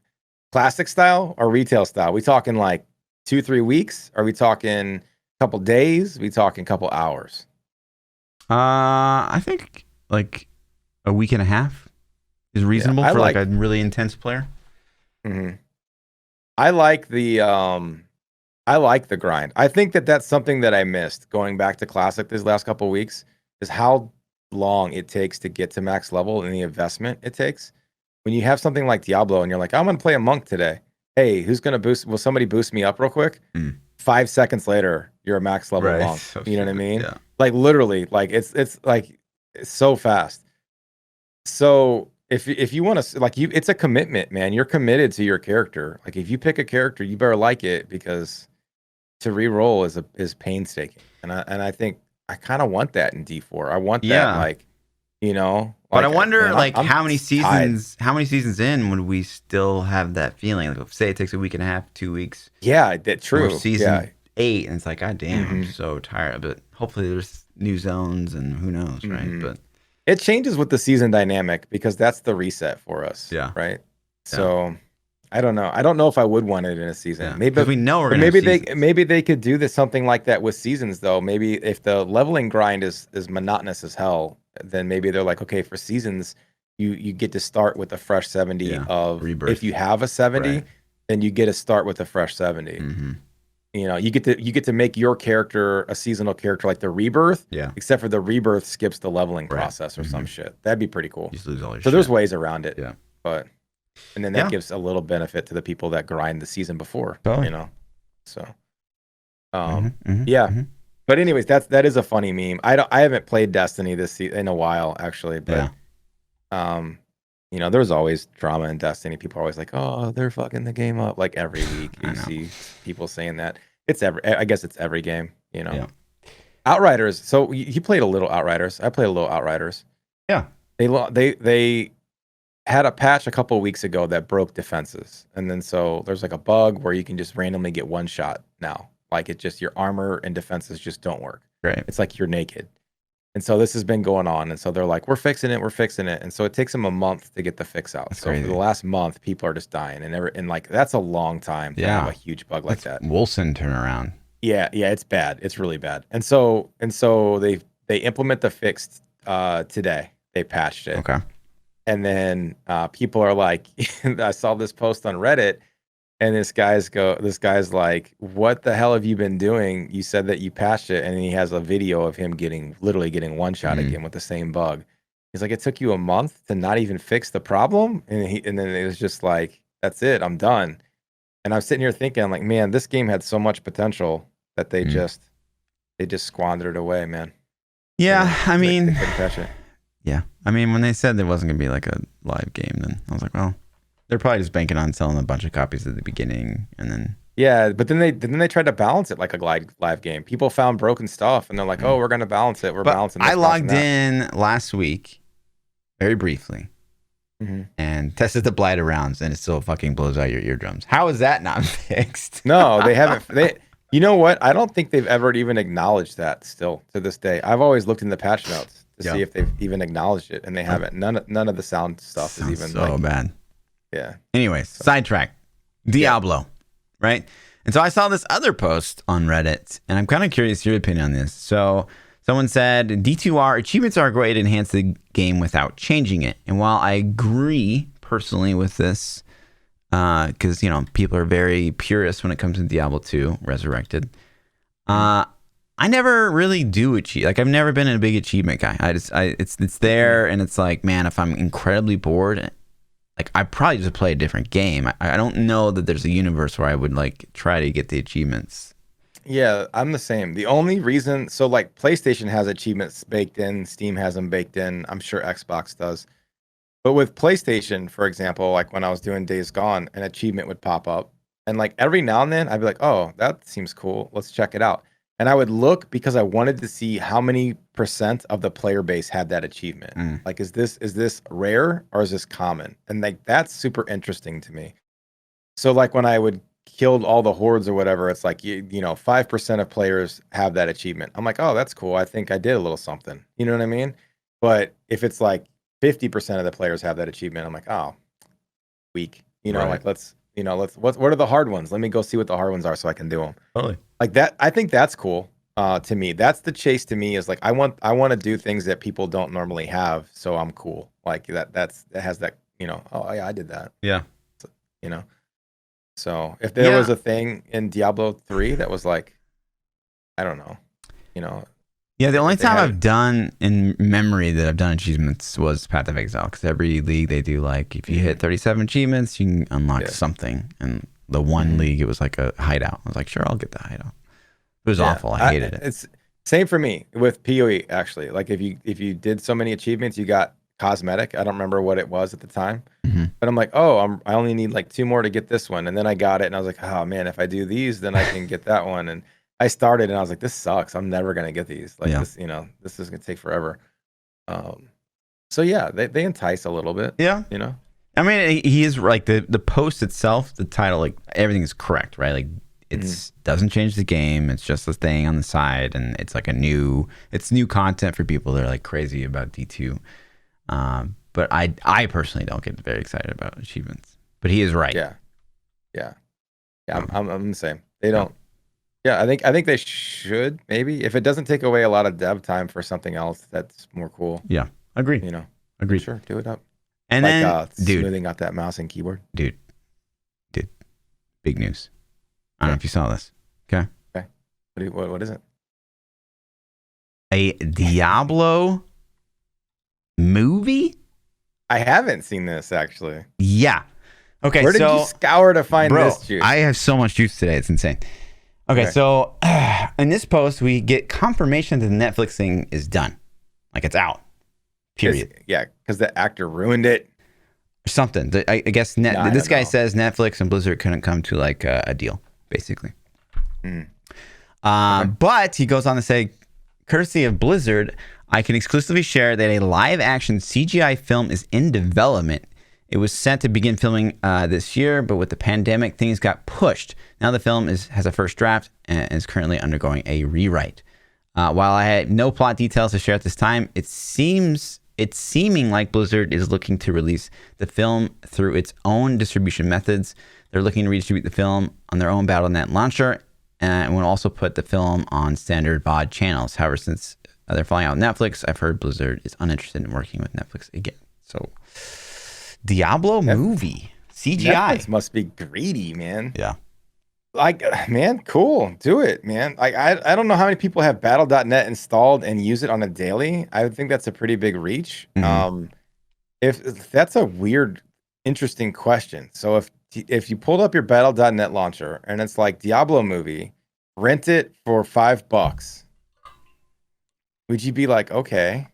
Speaker 2: classic style or retail style? We talking like 2-3 weeks? Are we talking a couple days? Are we talking a couple hours?
Speaker 1: I think like a week and a half is reasonable for like a really intense player.
Speaker 2: Mm-hmm. I like the grind. I think that's something that I missed going back to Classic these last couple of weeks, is how long it takes to get to max level and the investment it takes. When you have something like Diablo and you're like, I'm going to play a monk today. Hey, who's going to boost? Will somebody boost me up real quick? 5 seconds later, you're a max level monk.
Speaker 1: So
Speaker 2: you know what I mean?
Speaker 1: Yeah.
Speaker 2: Like literally, like it's like it's so fast. So if you want to, like, it's a commitment, man. You're committed to your character. Like, if you pick a character, you better like it, because to re-roll is painstaking. And I think I kind of want that in D4. I want that, like,
Speaker 1: But I wonder, man, like,
Speaker 2: I'm
Speaker 1: how many seasons in would we still have that feeling? Like, say it takes a week and a half, 2 weeks.
Speaker 2: Yeah, that's true.
Speaker 1: Or season 8, and it's like, God damn, I'm so tired. But hopefully there's new zones, and who knows, right? But
Speaker 2: it changes with the season dynamic, because that's the reset for us.
Speaker 1: Yeah.
Speaker 2: Right. So I don't know. I don't know if I would want it in a season.
Speaker 1: Yeah.
Speaker 2: Maybe
Speaker 1: we know we're gonna
Speaker 2: maybe they could do something like that with seasons, though. Maybe if the leveling grind is monotonous as hell, then maybe they're like, okay, for seasons, you get to start with a fresh 70 of Rebirth. If you have a 70, then you get to start with a fresh 70. You get to make your character a seasonal character, like the Rebirth. Yeah. Except for the Rebirth skips the leveling process or some shit. That'd be pretty cool.
Speaker 1: You just lose all your
Speaker 2: shit. There's ways around it.
Speaker 1: Yeah.
Speaker 2: And then that gives a little benefit to the people that grind the season before. So But anyways, that is a funny meme. I haven't played Destiny this season in a while, actually, but there's always drama in Destiny. People are always like, oh, they're fucking the game up. Like, every week you see people saying that. I guess it's every game, Outriders. So you played a little Outriders. I played a little Outriders.
Speaker 1: Yeah.
Speaker 2: They had a patch a couple of weeks ago that broke defenses, and then so there's like a bug where you can just randomly get one shot now. Like it just your armor and defenses just don't work.
Speaker 1: Right.
Speaker 2: It's like you're naked. And so this has been going on, and so they're like, we're fixing it, and so it takes them a month to get the fix out.
Speaker 1: That's
Speaker 2: so
Speaker 1: crazy.
Speaker 2: for the last month, people are just dying, and like that's a long time to have a huge bug like that.
Speaker 1: Wolcen turnaround.
Speaker 2: Yeah, it's bad. It's really bad. And so they implement the fix today. They patched it.
Speaker 1: Okay.
Speaker 2: And then people are like, I saw this post on Reddit, and this guy's like, what the hell have you been doing? You said that you patched it, and he has a video of him literally getting one shot again with the same bug. He's like, it took you a month to not even fix the problem, and then it was just like, that's it, I'm done. And I'm sitting here thinking, I'm like, man, this game had so much potential that they just squandered it away, man.
Speaker 1: Yeah, I mean,
Speaker 2: they couldn't patch it.
Speaker 1: Yeah, I mean, when they said there wasn't gonna be like a live game, then I was like, well, they're probably just banking on selling a bunch of copies at the beginning, and then
Speaker 2: but then they tried to balance it like a live game. People found broken stuff, and they're like, oh, we're gonna balance it. We're balancing.
Speaker 1: I logged in last week, very briefly, and tested the blighted rounds, and it still fucking blows out your eardrums. How is that not fixed?
Speaker 2: No, they haven't. You know what? I don't think they've ever even acknowledged that. Still to this day, I've always looked in the patch notes to see if they've even acknowledged it, and they haven't. None of the sound stuff is even
Speaker 1: so bad.
Speaker 2: Yeah.
Speaker 1: Anyways, sidetrack. Diablo, right? And so I saw this other post on Reddit, and I'm kind of curious your opinion on this. So someone said, D2R Achievements are a great way to enhance the game without changing it. And while I agree personally with this, because, people are very purist when it comes to Diablo 2 Resurrected, I never really do achieve. Like, I've never been a big achievement guy. It's there, and it's like, man, if I'm incredibly bored, like, I probably just play a different game. I don't know that there's a universe where I would like try to get the achievements.
Speaker 2: Yeah, I'm the same. The only reason, so like PlayStation has achievements baked in, Steam has them baked in. I'm sure Xbox does. But with PlayStation, for example, like when I was doing Days Gone, an achievement would pop up. And like every now and then I'd be like, oh, that seems cool. Let's check it out. And I would look because I wanted to see how many % of the player base had that achievement. Like, is this rare or is this common? And like, that's super interesting to me. So like when I would kill all the hordes or whatever, it's like, 5% of players have that achievement. I'm like, oh, that's cool. I think I did a little something. You know what I mean? But if it's like 50% of the players have that achievement, I'm like, oh, weak. Like what are the hard ones? Let me go see what the hard ones are so I can do them. Totally. Like that, I think that's cool. To me, that's the chase. To me, is like I want to do things that people don't normally have, so I'm cool. Like that has that. Oh yeah, I did that.
Speaker 1: Yeah.
Speaker 2: So if there was a thing in Diablo 3 that was like, I don't know,
Speaker 1: Yeah, the only time I've done in memory that I've done achievements was Path of Exile, because every league they do like if you hit 37 achievements, you can unlock something. And the one league, it was like a hideout. I was like, sure, I'll get the hideout. It was awful. I hated it.
Speaker 2: It's same for me with POE actually. Like if you did so many achievements, you got cosmetic. I don't remember what it was at the time, but I'm like, oh, I only need like 2 more to get this one, and then I got it, and I was like, oh man, if I do these, then I can get that one. And I started, and I was like, this sucks. I'm never gonna get these. Like this, this is gonna take forever. So yeah, they entice a little bit.
Speaker 1: Yeah, I mean, he is like the post itself, the title, like everything is correct, right? Like it doesn't change the game. It's just a thing on the side, and it's like new content for people that are like crazy about D2. But I personally don't get very excited about achievements. But he is right.
Speaker 2: Yeah. I'm the same. They don't. Yeah, I think they should, maybe, if it doesn't take away a lot of dev time for something else that's more cool.
Speaker 1: Yeah, agreed. Agreed.
Speaker 2: Sure, do it up.
Speaker 1: And
Speaker 2: like,
Speaker 1: then,
Speaker 2: smoothing out that mouse and keyboard.
Speaker 1: Dude, big news. I don't know if you saw this. Okay.
Speaker 2: What is it?
Speaker 1: A Diablo movie?
Speaker 2: I haven't seen this, actually.
Speaker 1: Yeah. Okay,
Speaker 2: where did you scour to find this juice?
Speaker 1: I have so much juice today. It's insane. Okay, so in this post, we get confirmation that the Netflix thing is done. Like, it's out. Period.
Speaker 2: Because the actor ruined it.
Speaker 1: Something. I guess this guy says Netflix and Blizzard couldn't come to like a deal, basically. But he goes on to say, courtesy of Blizzard, I can exclusively share that a live-action CGI film is in development It was set to begin filming this year, but with the pandemic, things got pushed. Now the film has a first draft and is currently undergoing a rewrite. While I had no plot details to share at this time, it's seeming like Blizzard is looking to release the film through its own distribution methods. They're looking to redistribute the film on their own Battle.net launcher and will also put the film on standard VOD channels. However, since they're falling out with Netflix, I've heard Blizzard is uninterested in working with Netflix again. So, Diablo movie, CGI.
Speaker 2: Netflix must be greedy, man.
Speaker 1: Yeah.
Speaker 2: Like, man, cool. Do it, man. Like, I don't know how many people have Battle.net installed and use it on a daily. I would think that's a pretty big reach. If that's a weird, interesting question. So if you pulled up your Battle.net launcher and it's like Diablo movie, rent it for $5, would you be like, okay?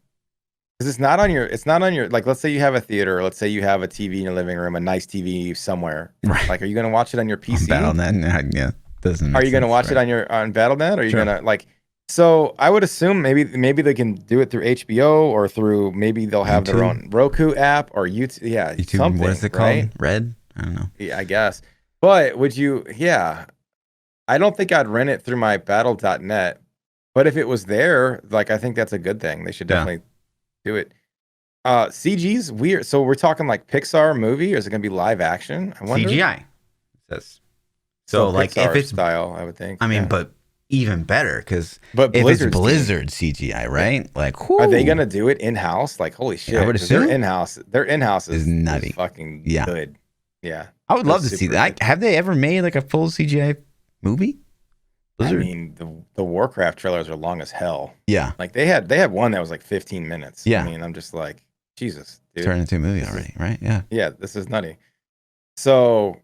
Speaker 2: Because it's not on your, like, let's say you have a theater, or let's say you have a TV in your living room, a nice TV somewhere.
Speaker 1: Right.
Speaker 2: Like, are you going to watch it on your PC?
Speaker 1: Battle.net, yeah. Doesn't
Speaker 2: Are you going to watch it on Battle.net? Or are you going to, like, so I would assume maybe they can do it through HBO or through, maybe they'll have their own Roku app or YouTube. Yeah.
Speaker 1: YouTube,
Speaker 2: something,
Speaker 1: what is it called?
Speaker 2: Right?
Speaker 1: Red? I don't know.
Speaker 2: Yeah, I guess. But would you, I don't think I'd rent it through my Battle.net. But if it was there, like, I think that's a good thing. They should definitely do it. CG's weird. So we're talking like Pixar movie, or is it going to be live action? I wonder.
Speaker 1: CGI. It says. So like
Speaker 2: Pixar
Speaker 1: if it's
Speaker 2: style, I would think.
Speaker 1: I mean, but even better because if
Speaker 2: Blizzard's
Speaker 1: it's Blizzard CGI, right? Like, whoo,
Speaker 2: are they going to do it in house? Like, holy shit!
Speaker 1: I would assume
Speaker 2: their in house is
Speaker 1: nutty,
Speaker 2: fucking good. Yeah,
Speaker 1: I would love to see that. Have they ever made like a full CGI movie? Blizzard?
Speaker 2: I mean, the Warcraft trailers are long as hell.
Speaker 1: Yeah,
Speaker 2: like they had one that was like 15 minutes.
Speaker 1: Yeah,
Speaker 2: I mean, I'm just like, Jesus, dude.
Speaker 1: Turned into a movie already, right? Yeah,
Speaker 2: this is nutty. So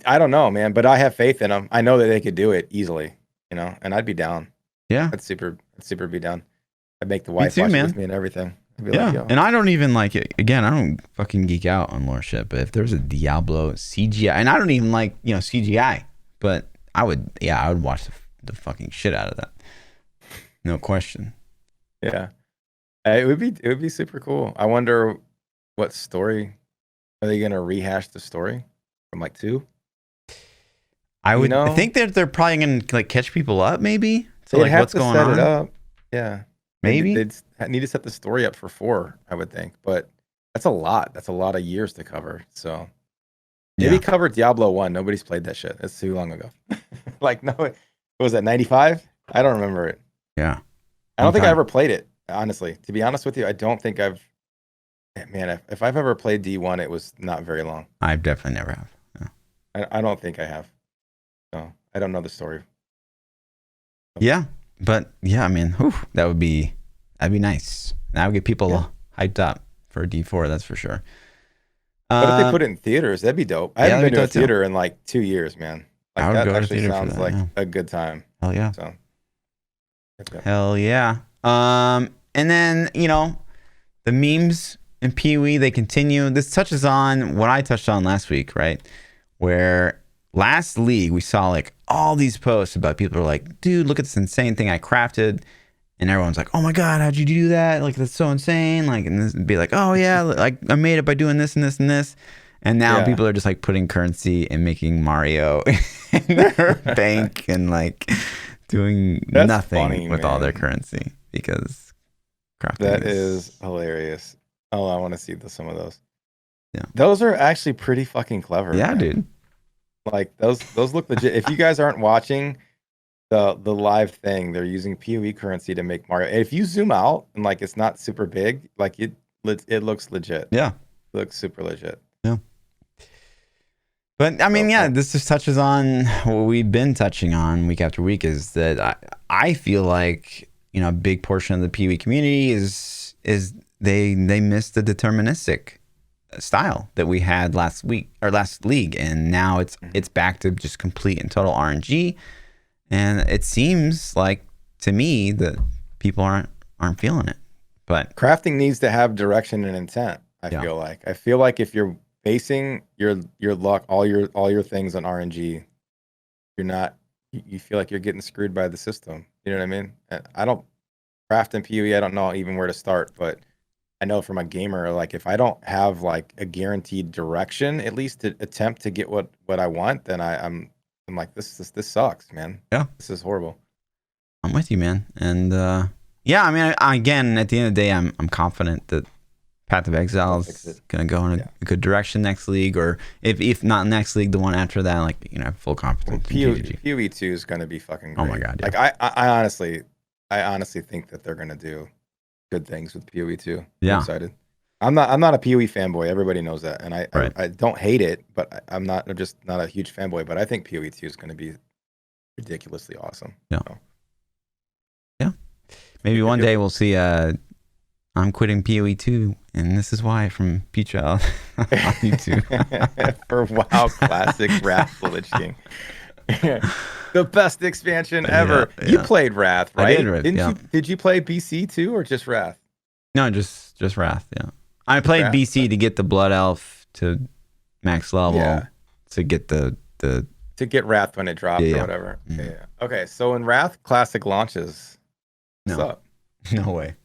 Speaker 2: I don't know, man, but I have faith in them. I know that they could do it easily, and I'd be down.
Speaker 1: Yeah,
Speaker 2: I'd super be down. I'd make the wife watch it with me and everything. I'd be
Speaker 1: yeah,
Speaker 2: like, yo.
Speaker 1: And I don't even like it. Again, I don't fucking geek out on lore shit, but if there's a Diablo CGI, and I don't even like CGI, but I would watch the fucking shit out of that. No question.
Speaker 2: Yeah. It would be super cool. I wonder what story are they gonna rehash the story from like 2?
Speaker 1: I would think that they're probably gonna like catch people up, maybe. So like, what's going on?
Speaker 2: Set it up. Yeah,
Speaker 1: maybe
Speaker 2: they'd need to set the story up for 4, I would think. But that's a lot. That's a lot of years to cover. So maybe cover Diablo 1. Nobody's played that shit. That's too long ago. Like, no, what was that, 95? I don't remember it.
Speaker 1: Yeah,
Speaker 2: I don't think I ever played it. Honestly, to be honest with you, I don't think I've. Man, if I've ever played D1, it was not very long.
Speaker 1: I definitely never have. Yeah.
Speaker 2: I don't think I have. No, I don't know the story.
Speaker 1: Yeah, but I mean, that'd be nice. That would get people hyped up for D4. That's for sure.
Speaker 2: But if they put it in theaters, that'd be dope. I haven't been to a theater in like 2 years, man. Like, that actually sounds like a good time.
Speaker 1: Hell yeah.
Speaker 2: So,
Speaker 1: hell yeah. And then the memes in POE, they continue. This touches on what I touched on last week, right? Where last league we saw like all these posts about people are like, dude, look at this insane thing I crafted, and everyone's like, oh my god, how'd you do that? Like, that's so insane. Like, and this would be like, oh yeah, like I made it by doing this and this and this. And now people are just like putting currency and making Mario in their bank and like doing nothing with all their currency because crafting
Speaker 2: that is hilarious. Oh, I want to see some of those.
Speaker 1: Yeah,
Speaker 2: those are actually pretty fucking clever.
Speaker 1: Yeah,
Speaker 2: man.
Speaker 1: Dude.
Speaker 2: Like those look legit. If you guys aren't watching the live thing, they're using POE currency to make Mario. And if you zoom out and like it's not super big, like it looks legit.
Speaker 1: Yeah,
Speaker 2: it looks super legit.
Speaker 1: Yeah. But I mean, this just touches on what we've been touching on week after week. Is that I feel like a big portion of the POE community is they missed the deterministic style that we had last week or last league, and now it's back to just complete and total RNG. And it seems like to me that people aren't feeling it. But
Speaker 2: crafting needs to have direction and intent. I feel like if you're basing your luck, all your things on RNG, you feel like you're getting screwed by the system. You know what I mean? I don't craft in PoE. I don't know even where to start, but I know from a gamer, like if I don't have like a guaranteed direction, at least to attempt to get what I want, then I'm like this sucks, man.
Speaker 1: Yeah,
Speaker 2: this is horrible.
Speaker 1: I'm with you, man. And yeah, I mean, again, at the end of the day, I'm confident that Path of Exile is gonna go in a good direction next league, or if not next league, the one after that. Like, you know, full confidence.
Speaker 2: Well, POE 2 is gonna be fucking great.
Speaker 1: Oh my god! Yeah.
Speaker 2: Like I honestly think that they're gonna do good things with POE 2.
Speaker 1: Yeah,
Speaker 2: I'm excited. I'm not a POE fanboy. Everybody knows that, and I don't hate it, but I'm just not a huge fanboy. But I think POE 2 is gonna be ridiculously awesome.
Speaker 1: Yeah.
Speaker 2: So.
Speaker 1: Yeah. Maybe one day we'll see. I'm quitting POE 2, and this is why from PChild on YouTube.
Speaker 2: For WoW Classic Wrath Village King. The best expansion ever. Yeah. You played Wrath, right?
Speaker 1: I did.
Speaker 2: Did you play BC too, or just Wrath?
Speaker 1: No, just Wrath, yeah. I played Wrath, BC to get the Blood Elf to max level, to get the
Speaker 2: to get Wrath when it dropped or whatever. Mm-hmm. Yeah. Okay, so when Wrath Classic launches, what's up?
Speaker 1: No way.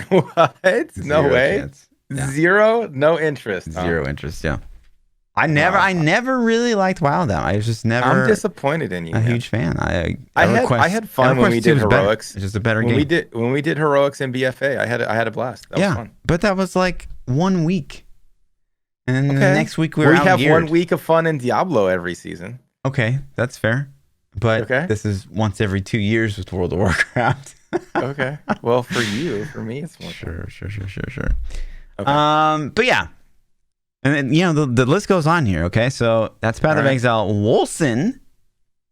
Speaker 2: What? No way. Yeah. Zero? No interest.
Speaker 1: Zero interest. Yeah. I never really liked WoW. Though I was just never.
Speaker 2: I'm disappointed in you.
Speaker 1: A huge fan. I
Speaker 2: had fun when we did heroics.
Speaker 1: It's just a better game.
Speaker 2: When we did heroics in BFA, I had a blast. That was fun.
Speaker 1: But that was like 1 week, and then the next week we
Speaker 2: have 1 week of fun in Diablo every season.
Speaker 1: Okay, that's fair. But this is once every 2 years with World of Warcraft.
Speaker 2: Okay. Well, for you, for me, it's more.
Speaker 1: Sure. Okay. But yeah. And then, you know, the list goes on here, okay? So that's Path of Exile. Wolcen,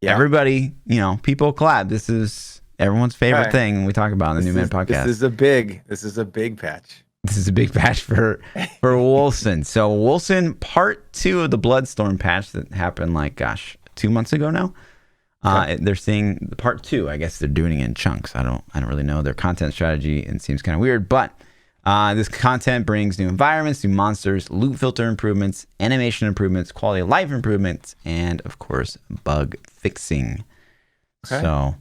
Speaker 1: everybody, you know, people collab. This is everyone's favorite thing we talk about in the New Man podcast.
Speaker 2: This is a big patch.
Speaker 1: This is a big patch for Wolcen. So Wolcen part 2 of the Bloodstorm patch that happened like, 2 months ago now. They're seeing the part 2. I guess they're doing it in chunks. I don't really know their content strategy, and it seems kind of weird, but this content brings new environments, new monsters, loot filter improvements, animation improvements, quality of life improvements, and of course, bug fixing. Okay. So,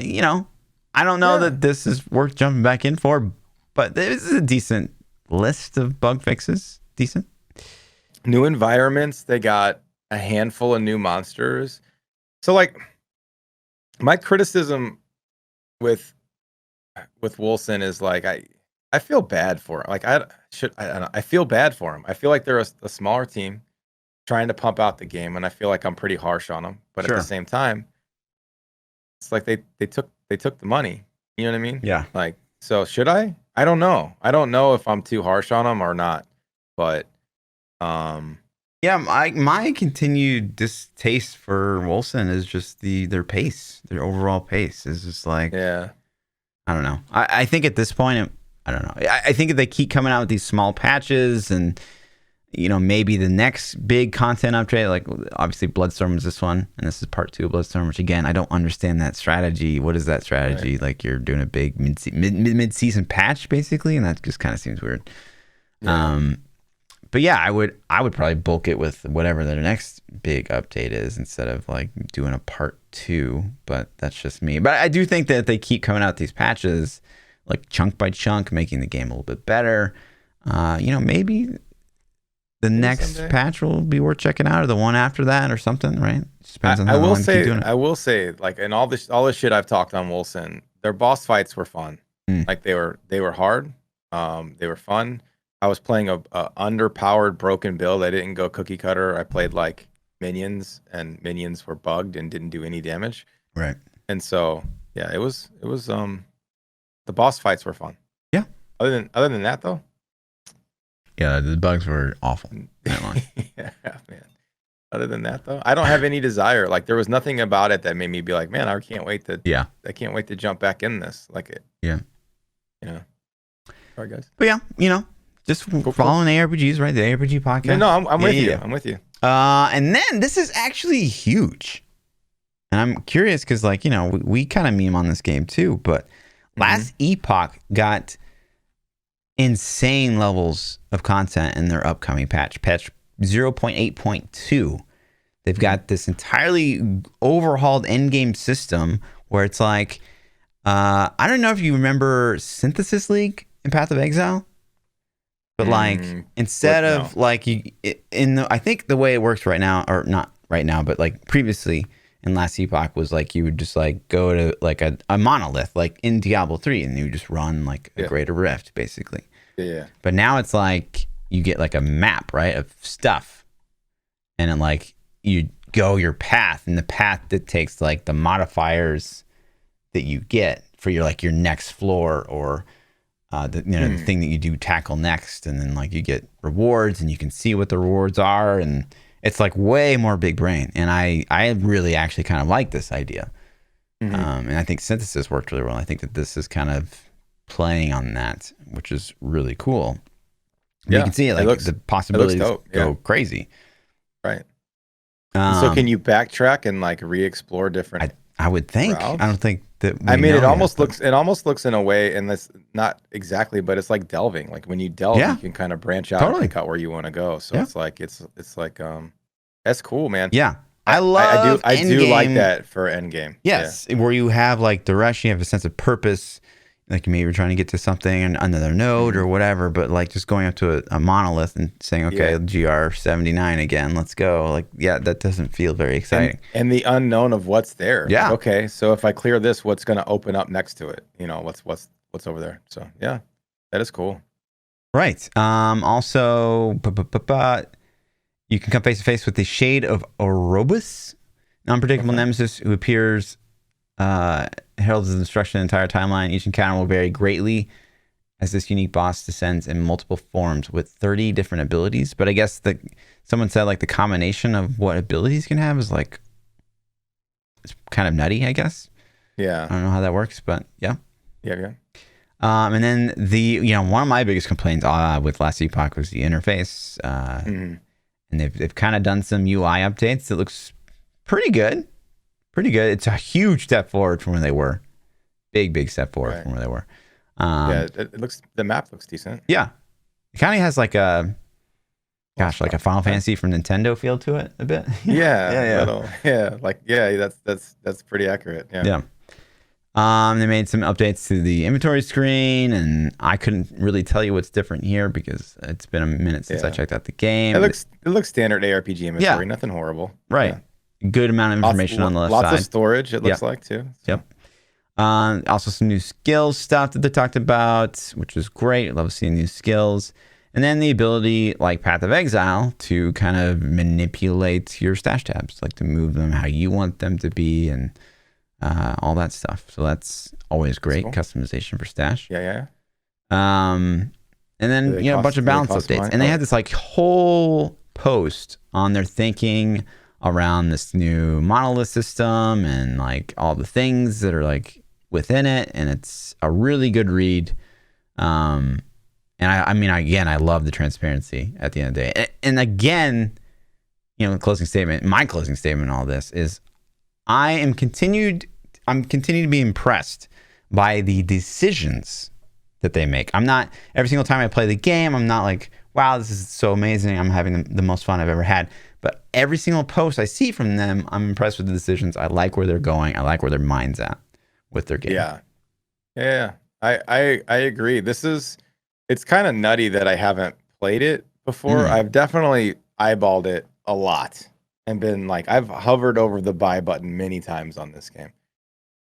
Speaker 1: you know, I don't know that this is worth jumping back in for, but this is a decent list of bug fixes. Decent.
Speaker 2: New environments. They got a handful of new monsters. So, like, my criticism with Wolcen is like I feel bad for him. Like I feel bad for him. I feel like they're a smaller team trying to pump out the game, and I feel like I'm pretty harsh on them. But at the same time, it's like they took the money. You know what I mean?
Speaker 1: Yeah.
Speaker 2: Like, so should I? I don't know. I don't know if I'm too harsh on them or not. But
Speaker 1: yeah, my continued distaste for Wolcen is just their pace. Their overall pace is just like, I don't know. I think at this point, I don't know. I think if they keep coming out with these small patches, and you know, maybe the next big content update, like obviously Bloodstorm is this one, and this is part 2 of Bloodstorm, which again, I don't understand that strategy. What is that strategy? Right. Like you're doing a big mid-season patch basically, and that just kind of seems weird. Yeah. But yeah, I would probably bulk it with whatever the next big update is instead of like doing a part 2. But that's just me. But I do think that if they keep coming out these patches, like chunk by chunk, making the game a little bit better, you know, maybe the next patch will be worth checking out, or the one after that, or something, right? It just depends on how long you keep doing it.
Speaker 2: I will say, like, in all this shit I've talked on Wolcen, their boss fights were fun. Like they were hard. They were fun. I was playing a underpowered broken build. I didn't go cookie cutter. I played like minions, and minions were bugged and didn't do any damage.
Speaker 1: Right.
Speaker 2: And so it was the boss fights were fun.
Speaker 1: Yeah.
Speaker 2: Other than that though.
Speaker 1: Yeah, the bugs were awful.
Speaker 2: Yeah, man. Other than that though, I don't have any desire. Like there was nothing about it that made me be like, man, I can't wait to jump back in this. Like it.
Speaker 1: Yeah.
Speaker 2: Yeah. All right, guys.
Speaker 1: But yeah, you know, just following ARPGs, right? The ARPG podcast.
Speaker 2: No, I'm with you. I'm with you.
Speaker 1: And then this is actually huge. And I'm curious because, like, you know, we kind of meme on this game too, but last Epoch got insane levels of content in their upcoming patch 0.8.2. They've got this entirely overhauled endgame system where it's like, I don't know if you remember Synthesis League in Path of Exile. But like instead of like I think the way it works right now, or not right now, but like previously in last Epoch was like you would just like go to like a monolith like in Diablo 3 and you would just run like a greater rift basically.
Speaker 2: Yeah.
Speaker 1: But now it's like you get like a map, right, of stuff. And then like you go your path, and the path dictates like the modifiers that you get for your like your next floor, or the thing that you do tackle next, and then like you get rewards and you can see what the rewards are, and it's like way more big brain. And I really actually kind of like this idea. And I think Synthesis worked really well. I think that this is kind of playing on that, which is really cool. You can see it, like the possibilities go crazy.
Speaker 2: Right. So can you backtrack and like re-explore different
Speaker 1: I would think
Speaker 2: routes?
Speaker 1: I don't think that
Speaker 2: it almost looks in a way, and that's not exactly, but it's like delving. Like when you delve, you can kind of branch out and pick out where you want to go. So it's like that's cool, man.
Speaker 1: Yeah. I
Speaker 2: do like that for endgame.
Speaker 1: Yes, where you have like direction, you have a sense of purpose. Like maybe you're trying to get to something and another node or whatever, but like just going up to a monolith and saying, okay, GR 79 again, let's go. Like, that doesn't feel very exciting.
Speaker 2: And the unknown of what's there.
Speaker 1: Yeah.
Speaker 2: Like, okay, so if I clear this, what's going to open up next to it? You know, what's over there? So yeah, that is cool.
Speaker 1: Right. Also, you can come face to face with the Shade of Orobus, an unpredictable nemesis who appears. Heralds his destruction the entire timeline. Each encounter will vary greatly as this unique boss descends in multiple forms with 30 different abilities. But I guess someone said like the combination of what abilities can have is like, it's kind of nutty, I guess.
Speaker 2: Yeah.
Speaker 1: I don't know how that works, but yeah.
Speaker 2: Yeah.
Speaker 1: And then one of my biggest complaints with last Epoch was the interface. And they've kind of done some UI updates. It looks pretty good. Pretty good. It's a huge step forward from where they were. Big step forward from where they were.
Speaker 2: The map looks decent.
Speaker 1: Yeah. It kind of has like a Final Fantasy from Nintendo feel to it a bit.
Speaker 2: That's pretty accurate.
Speaker 1: Yeah. They made some updates to the inventory screen, and I couldn't really tell you what's different here because it's been a minute since I checked out the game.
Speaker 2: It looks standard ARPG inventory, nothing horrible.
Speaker 1: Right. Yeah. Good amount of information on the left side.
Speaker 2: Lots of storage, it looks like, too.
Speaker 1: So. Yep. Also some new skills stuff that they talked about, which was great. Love seeing new skills. And then the ability, like Path of Exile, to kind of manipulate your stash tabs, like to move them how you want them to be and all that stuff. So that's always great. Cool. Customization for stash.
Speaker 2: Yeah.
Speaker 1: And then, a bunch of balance updates. And they had this like whole post on their thinking around this new monolith system and like all the things that are like within it, and it's a really good read. And I love the transparency at the end of the day. And again, my closing statement in all this is I'm continuing to be impressed by the decisions that they make. I'm not, every single time I play the game, I'm not like, wow, this is so amazing, I'm having the most fun I've ever had. But every single post I see from them, I'm impressed with the decisions. I like where they're going. I like where their mind's at with their game.
Speaker 2: Yeah. I agree. It's kind of nutty that I haven't played it before. I've definitely eyeballed it a lot and been like, I've hovered over the buy button many times on this game,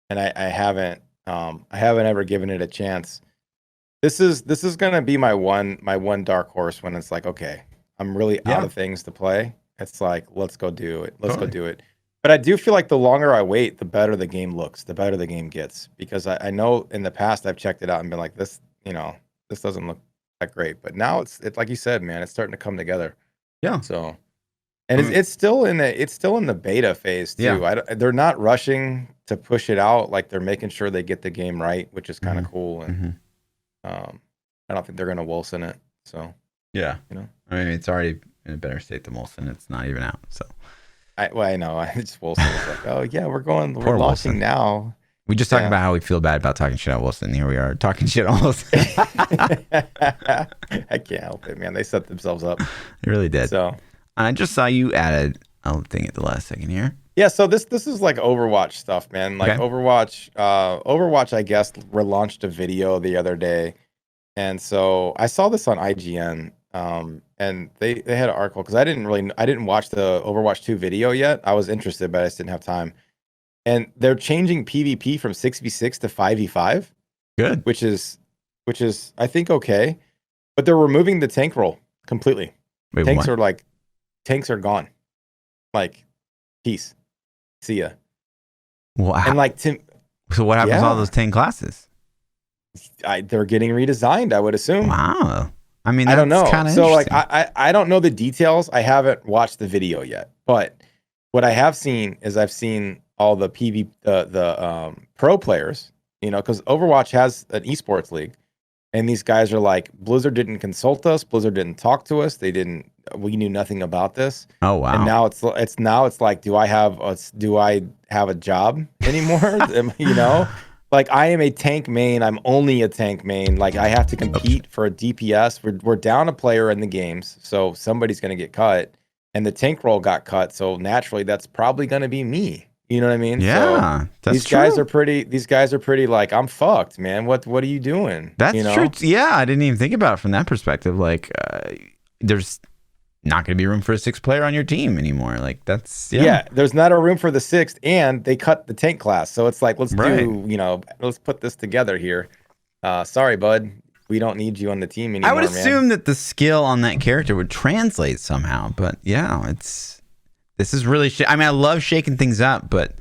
Speaker 2: and I haven't ever given it a chance. This is gonna be my one dark horse when it's like, okay, I'm really out of things to play. It's like, let's go do it. Let's go do it. But I do feel like the longer I wait, the better the game looks, the better the game gets. Because I know in the past I've checked it out and been like, this doesn't look that great. But now it's like you said, man, it's starting to come together.
Speaker 1: Yeah.
Speaker 2: So, and it's still in the beta phase too.
Speaker 1: Yeah.
Speaker 2: They're not rushing to push it out. Like they're making sure they get the game right, which is kind of cool. And I don't think they're gonna Wolcen it. So
Speaker 1: yeah, it's already in a better state than Wolcen. It's not even out. So
Speaker 2: I know. I just Wolcen was like, oh yeah, we're launching now.
Speaker 1: We just talked about how we feel bad about talking shit on Wolcen. Here we are talking shit on Wolcen.
Speaker 2: I can't help it, man. They set themselves up.
Speaker 1: They really did.
Speaker 2: So
Speaker 1: I just saw you added a thing at the last second here.
Speaker 2: Yeah, so this is like Overwatch stuff, man. Like Overwatch, I guess, relaunched a video the other day, And so I saw this on IGN, and they had an article because I didn't watch the Overwatch 2 video yet. I was interested, but I just didn't have time. And they're changing PvP from 6v6 to 5v5.
Speaker 1: Good.
Speaker 2: Which is I think okay, but they're removing the tank role completely.
Speaker 1: Wait,
Speaker 2: tanks
Speaker 1: what?
Speaker 2: are gone. Like, peace, see ya.
Speaker 1: Wow.
Speaker 2: And like
Speaker 1: so what happens to all those 10 classes?
Speaker 2: They're getting redesigned, I would assume.
Speaker 1: Wow. I mean,
Speaker 2: I don't know. So like,
Speaker 1: I
Speaker 2: I don't know the details. I haven't watched the video yet, but what I have seen is I've seen all the the pro players. You know, because Overwatch has an esports league, and these guys are like, Blizzard didn't consult us, Blizzard didn't talk to us, we knew nothing about this.
Speaker 1: Oh wow.
Speaker 2: And now it's like, do I have a job anymore? You know, like I am a tank main. I'm only a tank main. Like I have to compete for a DPS. We're down a player in the games, so somebody's gonna get cut, and the tank role got cut. So naturally, that's probably gonna be me. You know what I mean?
Speaker 1: Yeah,
Speaker 2: so
Speaker 1: that's
Speaker 2: these
Speaker 1: true.
Speaker 2: These guys are pretty like, I'm fucked, man. What are you doing?
Speaker 1: That's
Speaker 2: you know?
Speaker 1: true. Yeah, I didn't even think about it from that perspective. Like, there's not going to be room for a 6th player on your team anymore. Like, that's
Speaker 2: there's not a room for the 6th, and they cut the tank class. So it's like, let's put this together here. Sorry, bud. We don't need you on the team anymore.
Speaker 1: I would assume that the skill on that character would translate somehow, but yeah, this is really I mean, I love shaking things up, but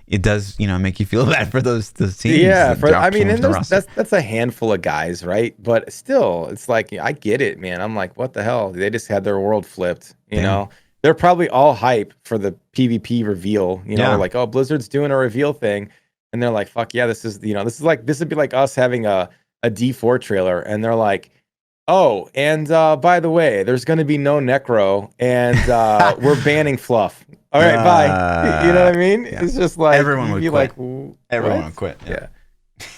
Speaker 1: it does, make you feel bad for those teams.
Speaker 2: Yeah, that's a handful of guys, right? But still, it's like, I get it, man. I'm like, what the hell? They just had their world flipped, you know? They're probably all hype for the PvP reveal, like, oh, Blizzard's doing a reveal thing. And they're like, fuck yeah, this would be like us having a D4 trailer. And they're like, oh, and by the way, there's going to be no Necro, and we're banning Fluff. All right, bye. You know what I mean? Yeah. It's just like,
Speaker 1: everyone would quit.
Speaker 2: Like,
Speaker 1: everyone would quit.
Speaker 2: Yeah.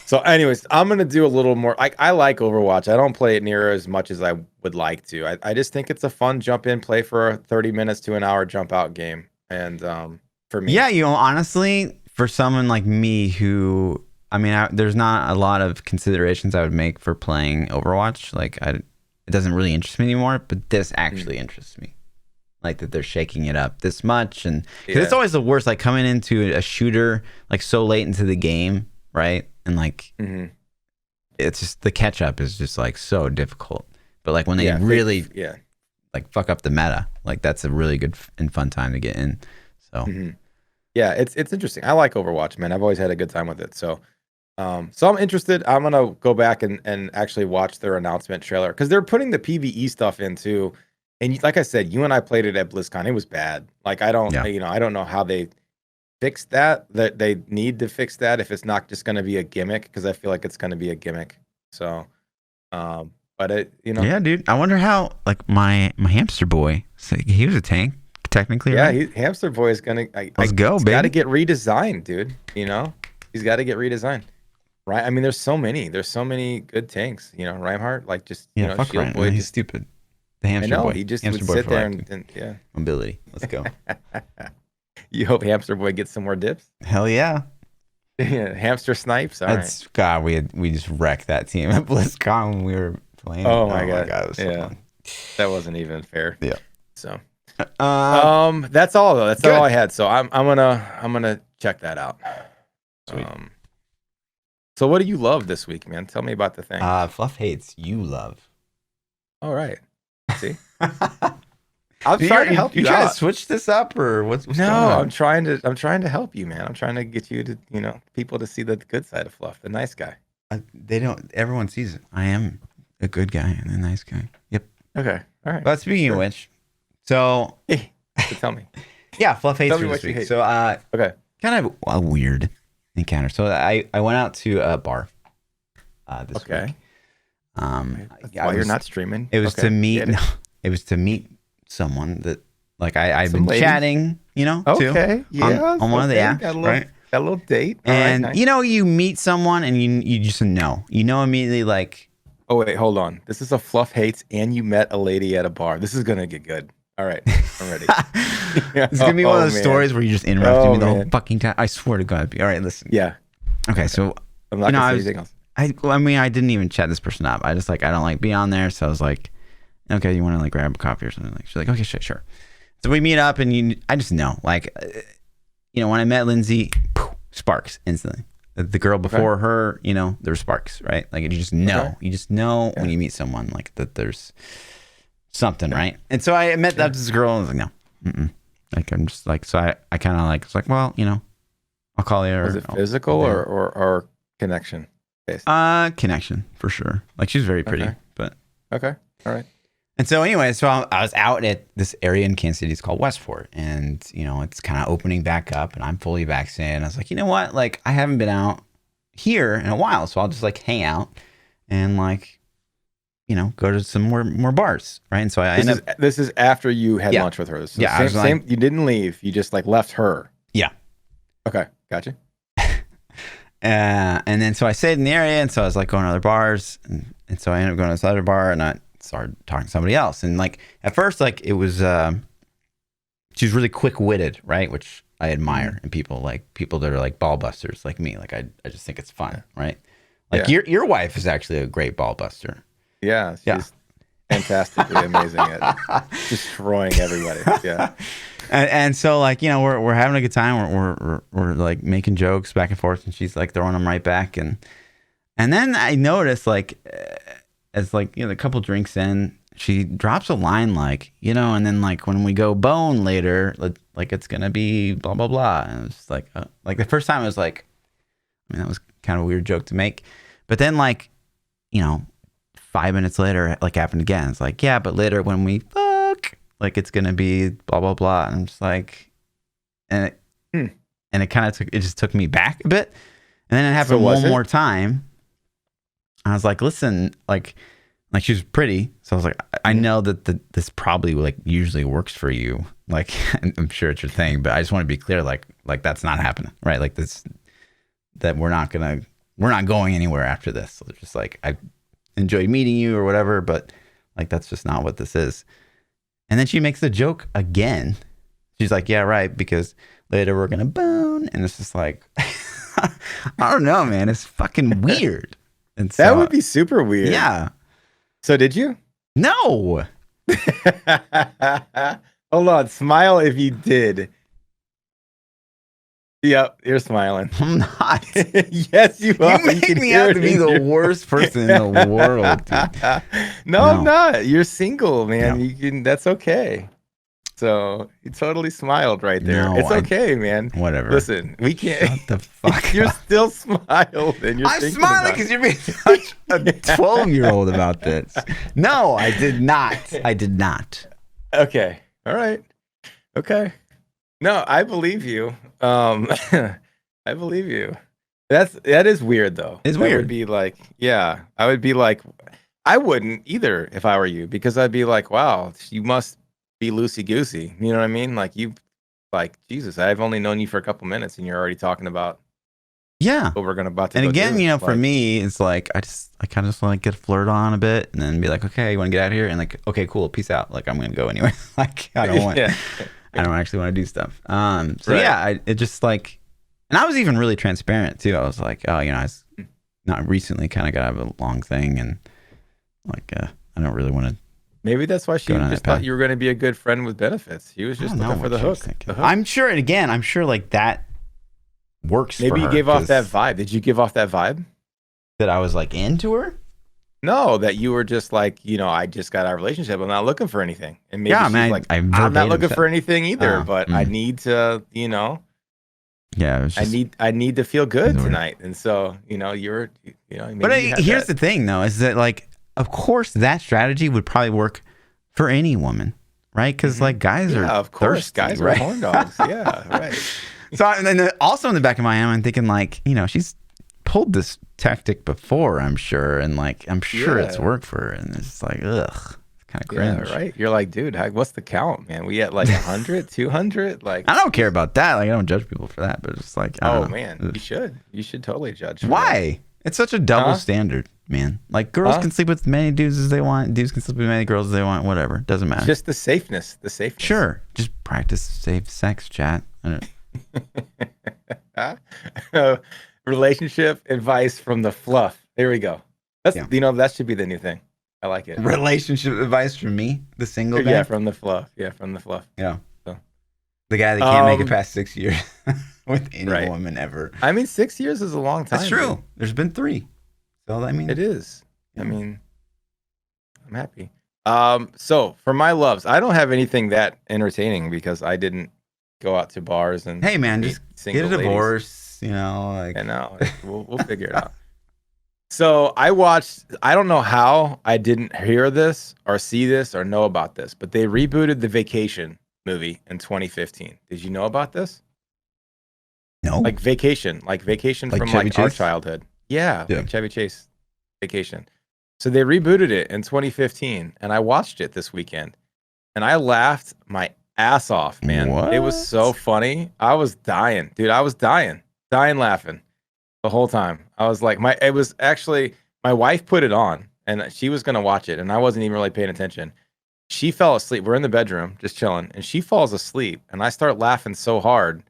Speaker 2: So anyways, I'm going to do a little more. I like Overwatch. I don't play it near as much as I would like to. I just think it's a fun jump in, play for a 30 minutes to an hour jump out game. And for me.
Speaker 1: Yeah, honestly, for someone like me who... I mean, there's not a lot of considerations I would make for playing Overwatch. Like, it doesn't really interest me anymore, but this actually interests me. Like, that they're shaking it up this much. And because it's always the worst, like, coming into a shooter, like, so late into the game, right? And, like, it's just, the catch-up is just, like, so difficult. But, like, when they really, like, fuck up the meta, like, that's a really good and fun time to get in. So,
Speaker 2: yeah, it's interesting. I like Overwatch, man. I've always had a good time with it. So I'm interested. I'm gonna go back and actually watch their announcement trailer, because they're putting the PvE stuff in too. And like I said, you and I played it at BlizzCon. It was bad. Like, I don't know how they fixed that. That they need to fix that if it's not just going to be a gimmick, because I feel like it's going to be a gimmick. So, but it,
Speaker 1: yeah, dude. I wonder how, like, my hamster boy. So he was a tank technically.
Speaker 2: Yeah,
Speaker 1: right?
Speaker 2: Hamster Boy is gonna.
Speaker 1: Let's go, baby.
Speaker 2: Got to get redesigned, dude. He's got to get redesigned. Right, I mean, there's so many good tanks. Reinhardt, like, just
Speaker 1: fuck
Speaker 2: Shield
Speaker 1: Reinhardt.
Speaker 2: Boy.
Speaker 1: He's stupid. The hamster boy.
Speaker 2: He just
Speaker 1: hamster
Speaker 2: would
Speaker 1: boy
Speaker 2: sit there and
Speaker 1: mobility. Let's go.
Speaker 2: You hope Hamster Boy gets some more dips.
Speaker 1: Hell yeah.
Speaker 2: Hamster snipes. All right.
Speaker 1: God, we just wrecked that team at BlizzCon when we were playing.
Speaker 2: Oh my god,
Speaker 1: it was so fun.
Speaker 2: That wasn't even fair.
Speaker 1: Yeah.
Speaker 2: So, that's all though. That's all I had. So I'm gonna check that out.
Speaker 1: Sweet.
Speaker 2: So what do you love this week, man? Tell me about the thing.
Speaker 1: Fluff hates you love.
Speaker 2: All right. See,
Speaker 1: I'm trying to help you. You trying to switch this up, or what's
Speaker 2: no?
Speaker 1: Going on?
Speaker 2: I'm trying to help you, man. I'm trying to get you to people to see the good side of Fluff, the nice guy.
Speaker 1: They don't. Everyone sees it. I am a good guy and a nice guy. Yep.
Speaker 2: Okay. All right.
Speaker 1: But speaking of which, so
Speaker 2: tell me.
Speaker 1: Yeah, Fluff hates you this week. So
Speaker 2: okay.
Speaker 1: Kind of a weird encounter. So I went out to a bar this week.
Speaker 2: Why you're not streaming?
Speaker 1: It was to meet. No, it was to meet someone that, like, I've been chatting,
Speaker 2: okay,
Speaker 1: to, on one of the apps, right?
Speaker 2: Got a little date,
Speaker 1: and nice. You meet someone and you just know immediately, like.
Speaker 2: Oh wait, hold on. This is a Fluff hates, and you met a lady at a bar. This is gonna get good. All right, I'm ready.
Speaker 1: It's gonna be one of those stories where you just interrupt me the whole fucking time. I swear to God. All right, listen.
Speaker 2: Yeah.
Speaker 1: Okay, so
Speaker 2: I'm not gonna say anything else.
Speaker 1: I mean, I didn't even chat this person up. I just like, I don't like be on there. So I was like, okay, you want to like grab a coffee or something? Like, she's like, okay, sure. So we meet up, and I just know, like, when I met Lindsay, sparks instantly. The girl before her, there's sparks, right? Like, you just know. You just know when you meet someone, like, that there's something, right? And so I met this girl, and I was like, no. Like, I'm just like, so I kind of like, it's like, well, I'll call you.
Speaker 2: Was it physical or connection based?
Speaker 1: Connection, for sure. Like, she's very pretty, but.
Speaker 2: Okay, all right.
Speaker 1: And so anyway, I was out at this area in Kansas City. It's called Westport. And, it's kind of opening back up, and I'm fully vaccinated. And I was like, you know what? Like, I haven't been out here in a while. So I'll just like hang out and like, go to some more bars. Right. And so
Speaker 2: this is after you had lunch with her. So same, you didn't leave. You just like left her.
Speaker 1: Yeah.
Speaker 2: Okay. Gotcha.
Speaker 1: And then so I stayed in the area. And so I was like going to other bars. And so I ended up going to this other bar, and I started talking to somebody else. And like at first, like it was she was really quick-witted, right, which I admire in people that are like ball busters like me. Like I just think it's fun, right? Like your wife is actually a great ball buster.
Speaker 2: She's fantastically amazing at destroying everybody.
Speaker 1: And so like we're having a good time, we're like making jokes back and forth, and she's like throwing them right back, and then I noticed like as like, a couple drinks in, she drops a line like, and then like when we go bone later, like it's going to be blah, blah, blah. And it was like the first time I was like, that was kind of a weird joke to make. But then like, 5 minutes later, it like happened again. It's like, yeah, but later when we fuck, like it's going to be blah, blah, blah. And I'm just like, and it kind of just took me back a bit. And then it happened one more time. I was like, listen, like she was pretty. So I was like, I know that this probably like usually works for you. Like, I'm sure it's your thing, but I just want to be clear, like that's not happening, right? Like that we're not going anywhere after this. So it's just like, I enjoyed meeting you or whatever, but like, that's just not what this is. And then she makes the joke again. She's like, yeah, right. Because later we're going to bone. And it's just like, I don't know, man. It's fucking weird. And so,
Speaker 2: that would be super weird.
Speaker 1: Yeah.
Speaker 2: So did you?
Speaker 1: No.
Speaker 2: Hold on. Smile if you did. Yep, you're smiling.
Speaker 1: I'm not.
Speaker 2: Yes, you are.
Speaker 1: You make me out to be the worst person in the world, dude.
Speaker 2: No, I'm not. You're single, man.
Speaker 1: No.
Speaker 2: You can. That's okay. So you totally smiled right there.
Speaker 1: No,
Speaker 2: it's okay, man.
Speaker 1: Whatever.
Speaker 2: Listen, we can't.
Speaker 1: Shut the fuck
Speaker 2: You're
Speaker 1: up.
Speaker 2: still smiled, and you're.
Speaker 1: I'm smiling because you're being such a 12-year-old about this. No, I did not. I did not.
Speaker 2: Okay. All right. Okay. No, I believe you. I believe you. That is weird though.
Speaker 1: It's weird.
Speaker 2: I would be like, yeah. I would be like, I wouldn't either if I were you, because I'd be like, wow, you must be loosey goosey. You know what I mean? Like Jesus, I've only known you for a couple minutes, and you're already talking about what we're about to.
Speaker 1: And
Speaker 2: go
Speaker 1: again,
Speaker 2: do.
Speaker 1: for me, it's like I kind of just want to get flirt on a bit, and then be like, okay, you want to get out of here, and like, okay, cool, peace out. Like I'm gonna go anyway. Like I don't want. I don't actually want to do stuff. It just like, and I was even really transparent too. I was like, oh, I was not recently kind of got out of a long thing, and like, I don't really want to.
Speaker 2: Maybe that's why she just thought you were going to be a good friend with benefits. He was just looking for the hook.
Speaker 1: I'm sure, and again, I'm sure like that works.
Speaker 2: Maybe you gave off that vibe. Did you give off that vibe?
Speaker 1: That I was like into her?
Speaker 2: No, that you were just like, I just got our relationship. I'm not looking for anything. And maybe she's like, I'm not looking for anything either, but I need to,
Speaker 1: Yeah,
Speaker 2: I need to feel good tonight. And so, you're,
Speaker 1: but here's the thing though, is that like, of course that strategy would probably work for any woman, right? Because like guys are
Speaker 2: of course,
Speaker 1: thirsty,
Speaker 2: guys
Speaker 1: right?
Speaker 2: are horn dogs. Yeah, right.
Speaker 1: So and then also in the back of my mind, I'm thinking like, she's pulled this tactic before, I'm sure, and like I'm sure it's worked for her, and it's like, ugh, it's kind of cringe.
Speaker 2: Yeah, right. You're like, dude, what's the count, man? We at like 100, 200? Like,
Speaker 1: I don't care about that. Like, I don't judge people for that, but it's like, I don't know.
Speaker 2: Man, you should totally judge.
Speaker 1: Why? It's such a double standard, man. Like girls can sleep with as many dudes as they want, dudes can sleep with as many girls as they want, whatever. Doesn't matter.
Speaker 2: Just the safeness.
Speaker 1: Sure. Just practice safe sex, chat.
Speaker 2: Relationship advice from the Fluff. There we go. That's
Speaker 1: Yeah.
Speaker 2: that should be the new thing. I like it.
Speaker 1: Relationship advice from me, the single guy.
Speaker 2: Yeah, from the fluff. Yeah, from the fluff.
Speaker 1: Yeah.
Speaker 2: So.
Speaker 1: The guy that can't make it past 6 years with any woman ever.
Speaker 2: I mean, 6 years is a long time.
Speaker 1: That's true.
Speaker 2: Dude.
Speaker 1: There's been 3. So I mean,
Speaker 2: it is.
Speaker 1: Yeah.
Speaker 2: I mean, I'm happy. So for my loves, I don't have anything that entertaining because I didn't go out to bars and
Speaker 1: hey man, just get a divorce. You know, like
Speaker 2: I know we'll figure it out. So I watched. I don't know how I didn't hear this or see this or know about this, but they rebooted the Vacation movie in 2015. Did you know about this?
Speaker 1: No.
Speaker 2: Like Vacation from like our childhood. Yeah, like Chevy Chase Vacation. So they rebooted it in 2015, and I watched it this weekend, and I laughed my ass off, man.
Speaker 1: What?
Speaker 2: It was so funny. I was dying, dude. I was dying laughing the whole time. I was like, it was actually my wife put it on, and she was gonna watch it, and I wasn't even really paying attention. She fell asleep. We're in the bedroom just chilling, and she falls asleep, and I start laughing so hard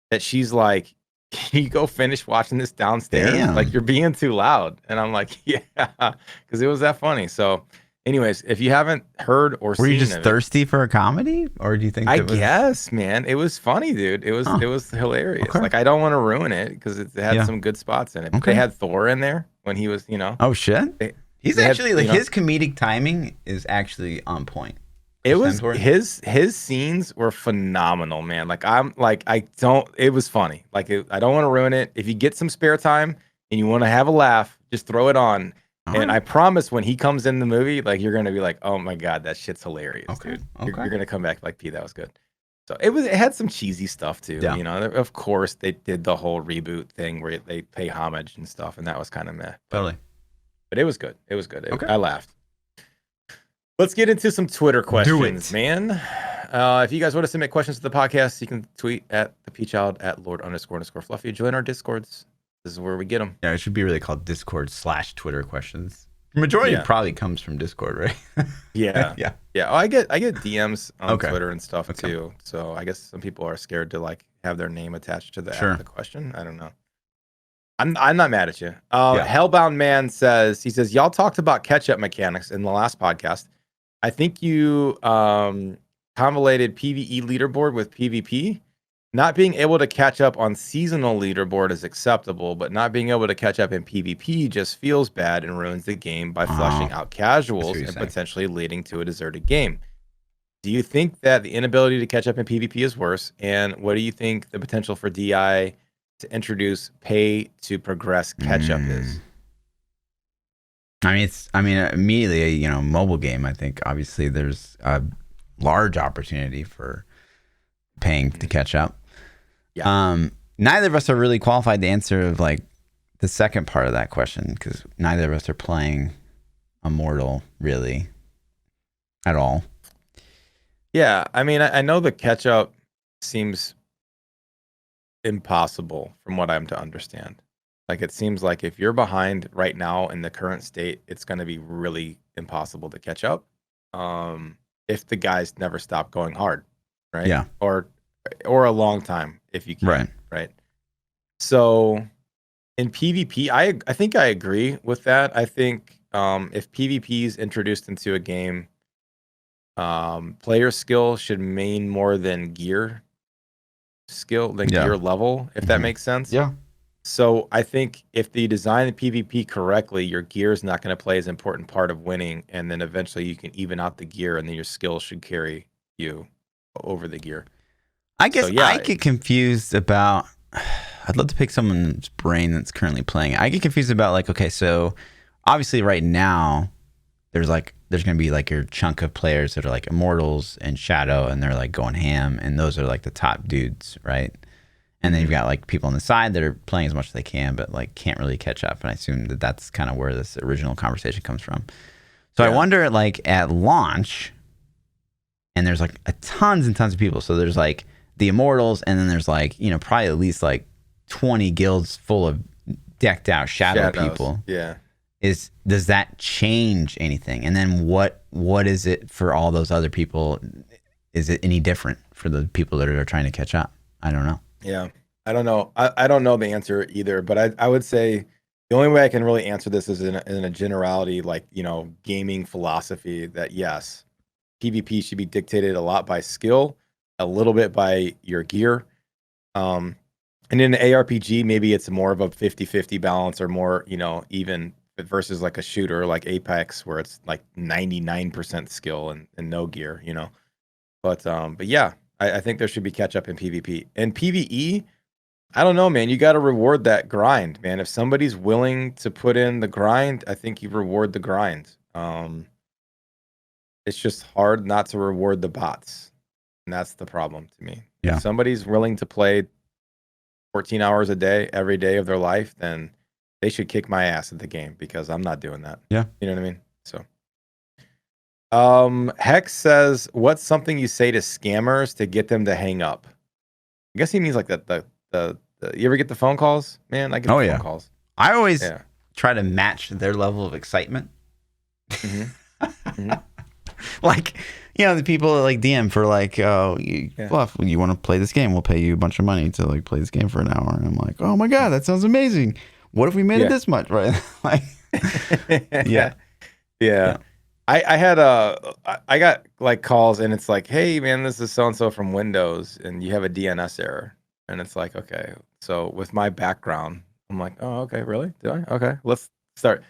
Speaker 2: that she's like, can you go finish watching this downstairs?
Speaker 1: Damn.
Speaker 2: Like, you're being too loud. And I'm like, yeah, because it was that funny. So anyways, if you haven't heard or seen it.
Speaker 1: Were you just thirsty for a comedy? Or do you think
Speaker 2: I guess, man. It was funny, dude. It was hilarious.
Speaker 1: Okay.
Speaker 2: Like, I don't want to ruin it because it had some good spots in it.
Speaker 1: Okay.
Speaker 2: They had Thor in there when he was,
Speaker 1: Oh, shit. He's actually,
Speaker 2: had,
Speaker 1: his comedic timing is actually on point.
Speaker 2: It was his scenes were phenomenal, man. Like it was funny. Like I don't want to ruin it. If you get some spare time and you want to have a laugh, just throw it on. And I promise when he comes in the movie, like you're gonna be like, oh my god, that shit's hilarious, dude. You're gonna come back like, P, that was good. So it had some cheesy stuff too.
Speaker 1: Yeah.
Speaker 2: Of course they did the whole reboot thing where they pay homage and stuff, and that was kind of meh.
Speaker 1: Totally.
Speaker 2: But it was good. It was good.
Speaker 1: Okay.
Speaker 2: I laughed. Let's get into some Twitter questions, man. If you guys want to submit questions to the podcast, you can tweet at ThaPChild at Lord__Fluffy. Join our Discords. This is where we get them.
Speaker 1: Yeah, it should be really called Discord/Twitter questions. The majority probably comes from Discord, right?
Speaker 2: Yeah.
Speaker 1: Yeah.
Speaker 2: Oh, I get DMs on Twitter and stuff too. So I guess some people are scared to like have their name attached to the question. I don't know. I'm not mad at you. Hellbound Man says, y'all talked about catch-up mechanics in the last podcast. I think you convoluted PvE leaderboard with PvP. Not being able to catch up on seasonal leaderboard is acceptable, but not being able to catch up in PvP just feels bad and ruins the game by flushing out casuals and potentially leading to a deserted game. Do you think that the inability to catch up in PvP is worse? And what do you think the potential for DI to introduce pay to progress catch up is?
Speaker 1: Immediately, mobile game, I think obviously there's a large opportunity for paying to catch up. Yeah. Neither of us are really qualified to answer like the second part of that question because neither of us are playing Immortal really at all.
Speaker 2: Yeah, I mean, I know the catch up seems impossible from what I'm to understand. Like it seems like if you're behind right now in the current state, it's going to be really impossible to catch up. If the guys never stop going hard, right?
Speaker 1: Yeah.
Speaker 2: Or a long time if you can, right? So in PvP, I think I agree with that. I think if PvP is introduced into a game, player skill should mean more than gear skill, gear level, if that makes sense.
Speaker 1: Yeah.
Speaker 2: So I think if you design the PvP correctly, your gear is not going to play as important part of winning, and then eventually you can even out the gear, and then your skill should carry you over the gear.
Speaker 1: I guess I get confused about. I'd love to pick someone's brain that's currently playing it. I get confused about like, okay, so obviously right now there's going to be like your chunk of players that are like Immortals and Shadow, and they're like going ham, and those are like the top dudes, right? And then you've got like people on the side that are playing as much as they can, but like can't really catch up. And I assume that that's kind of where this original conversation comes from. So I wonder like at launch, and there's like tons and tons of people. So there's like the Immortals, and then there's like, probably at least like 20 guilds full of decked out shadows. People.
Speaker 2: Yeah.
Speaker 1: Does that change anything? And then what is it for all those other people? Is it any different for the people that are trying to catch up? I don't know.
Speaker 2: Yeah, I don't know. I don't know the answer either, but I would say The only way I can really answer this is in a generality, like, gaming philosophy, that yes, PvP should be dictated a lot by skill, a little bit by your gear. And in an ARPG, maybe it's more of a 50-50 balance, or more, even, versus like a shooter like Apex, where it's like 99% skill and no gear, But yeah, I think there should be catch up in PvP. And PvE, I don't know, man. You got to reward that grind, man. If somebody's willing to put in the grind, I think you reward the grind. It's just hard not to reward the bots, and that's the problem to me.
Speaker 1: Yeah.
Speaker 2: If somebody's willing to play 14 hours a day, every day of their life, then they should kick my ass at the game, because I'm not doing that.
Speaker 1: Yeah.
Speaker 2: You know what I mean? So, Hex says, what's something you say to scammers to get them to hang up? I guess he means like the you ever get the phone calls, man? I get the phone calls.
Speaker 1: I always try to match their level of excitement. Like, the people that like DM for like, Fluff, you want to play this game? We'll pay you a bunch of money to like play this game for an hour. And I'm like, oh my God, that sounds amazing. What if we made it this much? Right? Like, yeah.
Speaker 2: I had I got like calls, and it's like, hey man, this is so and so from Windows, and you have a DNS error, and it's like, okay, so with my background, I'm like, oh, okay, really? Do I? Okay, let's start.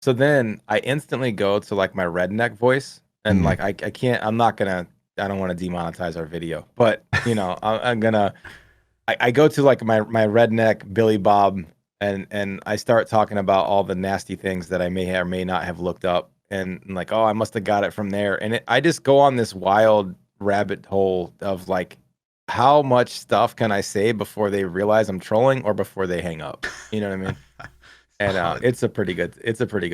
Speaker 2: So then I instantly go to like my redneck voice, and like I can't, I don't want to demonetize our video, but I'm gonna, I go to like my redneck Billy Bob, and I start talking about all the nasty things that I may or may not have looked up. And like, oh, I must have got it from there. And I just go on this wild rabbit hole of like, how much stuff can I say before they realize I'm trolling, or before they hang up? You know what I mean? And it's a pretty good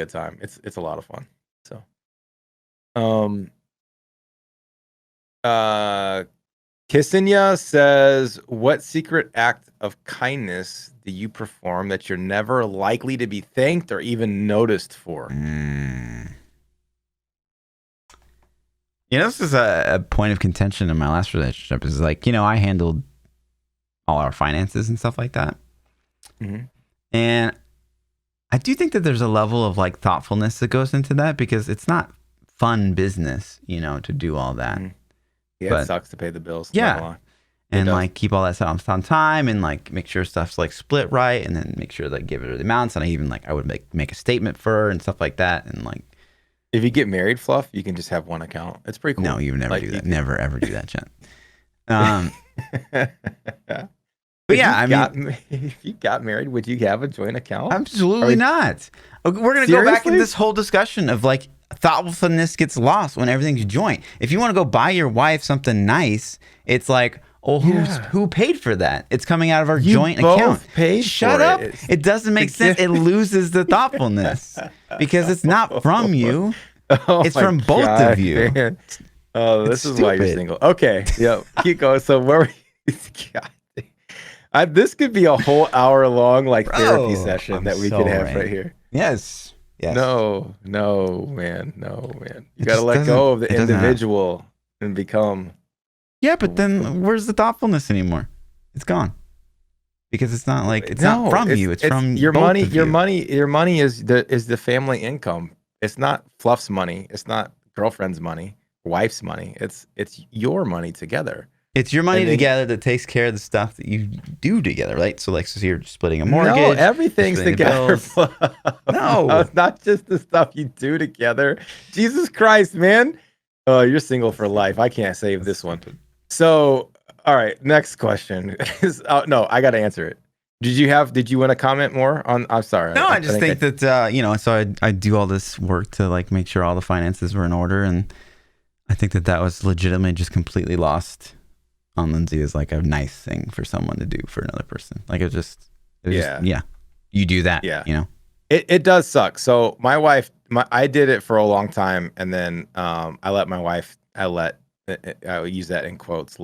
Speaker 2: time. It's a lot of fun. So, Kissinya says, what secret act of kindness do you perform that you're never likely to be thanked or even noticed for?
Speaker 1: This is a point of contention in my last relationship. Is like, I handled all our finances and stuff like that. And I do think that there's a level of like thoughtfulness that goes into that, because it's not fun business, to do all that.
Speaker 2: Yeah, but it sucks to pay the bills.
Speaker 1: Yeah. And like keep all that stuff on time, and like make sure stuff's like split right, and then make sure that give her the amounts. And I would make a statement for her and stuff like that. And like,
Speaker 2: if you get married, Fluff, you can just have one account. It's pretty cool.
Speaker 1: No, you would never do that. Never ever do that, Jen. But yeah,
Speaker 2: if you got married, would you have a joint account?
Speaker 1: Absolutely not. We're gonna go back in this whole discussion of like, thoughtfulness gets lost when everything's joint. If you want to go buy your wife something nice, it's like, oh, who paid for that? It's coming out of our joint account. Shut up. It doesn't make sense. It loses the thoughtfulness because it's not from you. It's from both of you.
Speaker 2: Man. Oh, this is why you're single. Okay. Yeah. Keep going. So where were you? This could be a whole hour long therapy session that we could have right here.
Speaker 1: Yes.
Speaker 2: No, man. You got to let go of the individual and become.
Speaker 1: Yeah, but then where's the thoughtfulness anymore? It's gone. Because it's not like not from you. It's from
Speaker 2: your
Speaker 1: both
Speaker 2: money.
Speaker 1: Of
Speaker 2: your
Speaker 1: you.
Speaker 2: money. Your money is the family income. It's not Fluff's money. It's not girlfriend's money. Wife's money. It's your money together.
Speaker 1: It's your money together that takes care of the stuff that you do together, right? So you're splitting a mortgage.
Speaker 2: No, everything's together.
Speaker 1: No,
Speaker 2: it's not just the stuff you do together. Jesus Christ, man. Oh, you're single for life. I can't save this one. So, all right, next question. No, I got to answer it. Did you want to comment more on? I'm sorry.
Speaker 1: No, I just think that, so I do all this work to like make sure all the finances were in order. And I think that was legitimately just completely lost on Lindsay as like a nice thing for someone to do for another person. Like it was just, you do that.
Speaker 2: Yeah. It does suck. So my wife, I did it for a long time. And then I let my wife, I use that in quotes,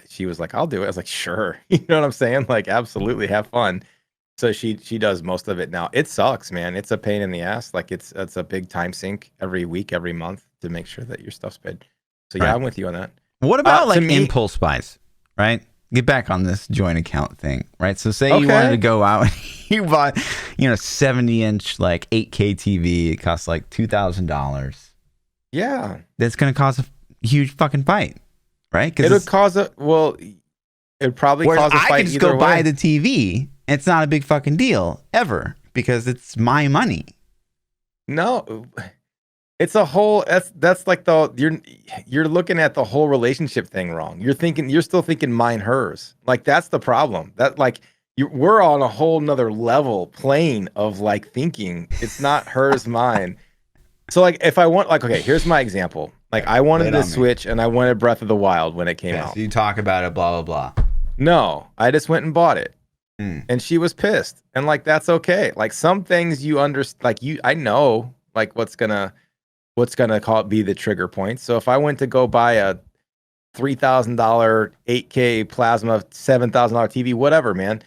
Speaker 2: she was like, I'll do it. I was like, sure. You know what I'm saying? Like, absolutely, have fun. So she does most of it now. It sucks, man. It's a pain in the ass. Like it's a big time sink every week, every month to make sure that your stuff's paid. So yeah, I'm with you on that.
Speaker 1: What about impulse buys, right? get back on this joint account thing, right? So say you wanted to go out and you bought, 70-inch like 8K TV. It costs like $2,000.
Speaker 2: Yeah.
Speaker 1: That's going to cause a huge fucking fight, right?
Speaker 2: It'd probably cause a fight.
Speaker 1: I could just go buy the TV. It's not a big fucking deal ever because it's my money.
Speaker 2: No. It's a whole that's like you're looking at the whole relationship thing wrong. You're still thinking mine, hers. Like that's the problem. That like we're on a whole nother level plane of like thinking. It's not hers, mine. So like if I want okay, here's my example. Like I wanted the Switch and I wanted Breath of the Wild when it came out.
Speaker 1: So you talk about it, blah blah blah.
Speaker 2: No, I just went and bought it. And she was pissed. And like that's okay. Like some things you understand, like I know like what's gonna be the trigger point. So if I went to go buy a $3,000 8K plasma $7,000 TV, whatever, man.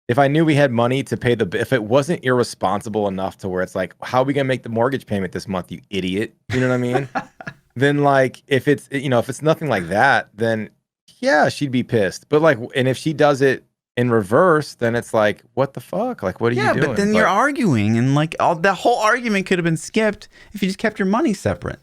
Speaker 2: If I knew we had money to pay if it wasn't irresponsible enough to where it's like, how are we gonna make the mortgage payment this month, you idiot? You know what I mean? Then like if it's if it's nothing like that, then yeah, she'd be pissed. But like, and if she does it in reverse, then it's like, what the fuck? Like, what are you doing? Yeah, but
Speaker 1: then you're arguing, and like the whole argument could have been skipped if you just kept your money separate.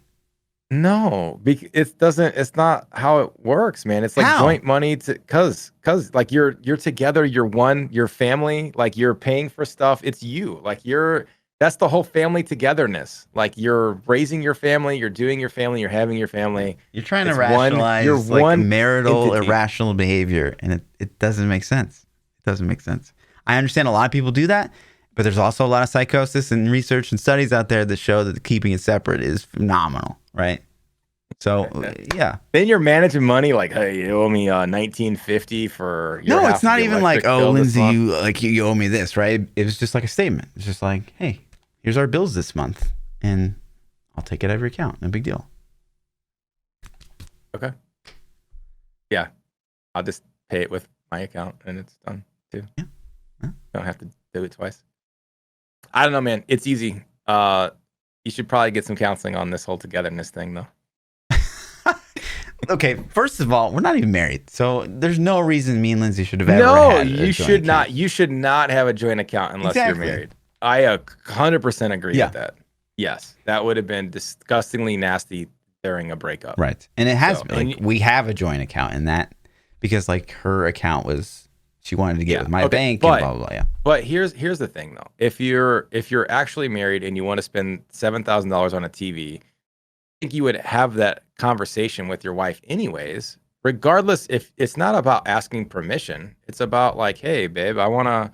Speaker 2: No, it's not how it works, man. It's like joint money cause like you're together, you're family, like you're paying for stuff. It's you, like that's the whole family togetherness. Like you're raising your family, you're doing your family, you're having your family.
Speaker 1: You're trying to rationalize marital irrational behavior, and it doesn't make sense. It doesn't make sense. I understand a lot of people do that, but there's also a lot of psychosis and research and studies out there that show that keeping it separate is phenomenal, right? So yeah.
Speaker 2: Then you're managing money like, hey, you owe me $19.50 for your
Speaker 1: No, it's not even like, oh, Lindsay, you owe me this, right? It was just like a statement. It's just like, hey, here's our bills this month, and I'll take it out of your account. No big deal.
Speaker 2: Okay. Yeah. I'll just pay it with my account and it's done too.
Speaker 1: Yeah.
Speaker 2: Don't have to do it twice. I don't know, man. It's easy. You should probably get some counseling on this whole togetherness thing though.
Speaker 1: Okay, first of all, we're not even married, so there's no reason me and Lindsay should have ever had
Speaker 2: you should not. You should not have a joint account unless you're married. I 100% agree with that. Yes, that would have been disgustingly nasty during a breakup.
Speaker 1: Right, and it has been. Like, we have a joint account in that because like her account was she wanted to get with my bank and blah blah blah. Yeah.
Speaker 2: But here's the thing though. If you're actually married and you want to spend $7,000 on a TV, I think you would have that conversation with your wife anyways, regardless. If it's not about asking permission, it's about like, hey babe, I want to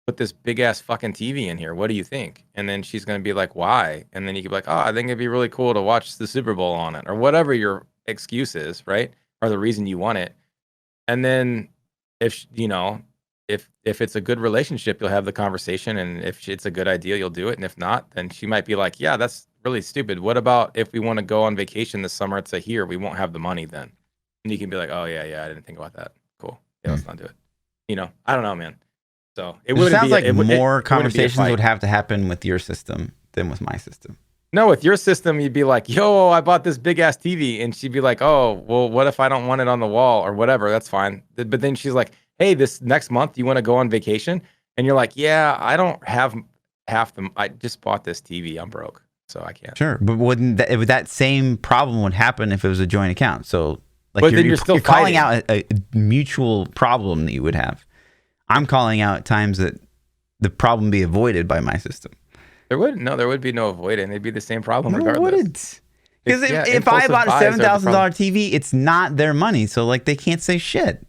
Speaker 2: put this big ass fucking TV in here, what do you think? And then she's going to be like, why? And then you could be like, oh, I think it'd be really cool to watch the Super Bowl on it, or whatever your excuse is, right? Or the reason you want it. And then if it's a good relationship, you'll have the conversation, and if it's a good idea, you'll do it, and if not, then she might be like, yeah, that's really stupid. What about if we want to go on vacation this summer to here? We won't have the money then. And you can be like, oh yeah, I didn't think about that. Cool. Yeah, let's not do it. I don't know, man. So it
Speaker 1: sounds like more conversations would have to happen with your system than with my system.
Speaker 2: No, with your system, you'd be like, yo, I bought this big ass TV. And she'd be like, oh, well, what if I don't want it on the wall or whatever? That's fine. But then she's like, hey, this next month, you want to go on vacation? And you're like, yeah, I don't have half them. I just bought this TV. I'm broke. So I can't.
Speaker 1: Sure, but wouldn't that same problem would happen if it was a joint account? So like you're still calling out a mutual problem that you would have. I'm calling out times that the problem be avoided by my system.
Speaker 2: There would be no avoiding. It'd be the same problem regardless.
Speaker 1: Because if I bought a $7,000 TV, it's not their money, so like they can't say shit.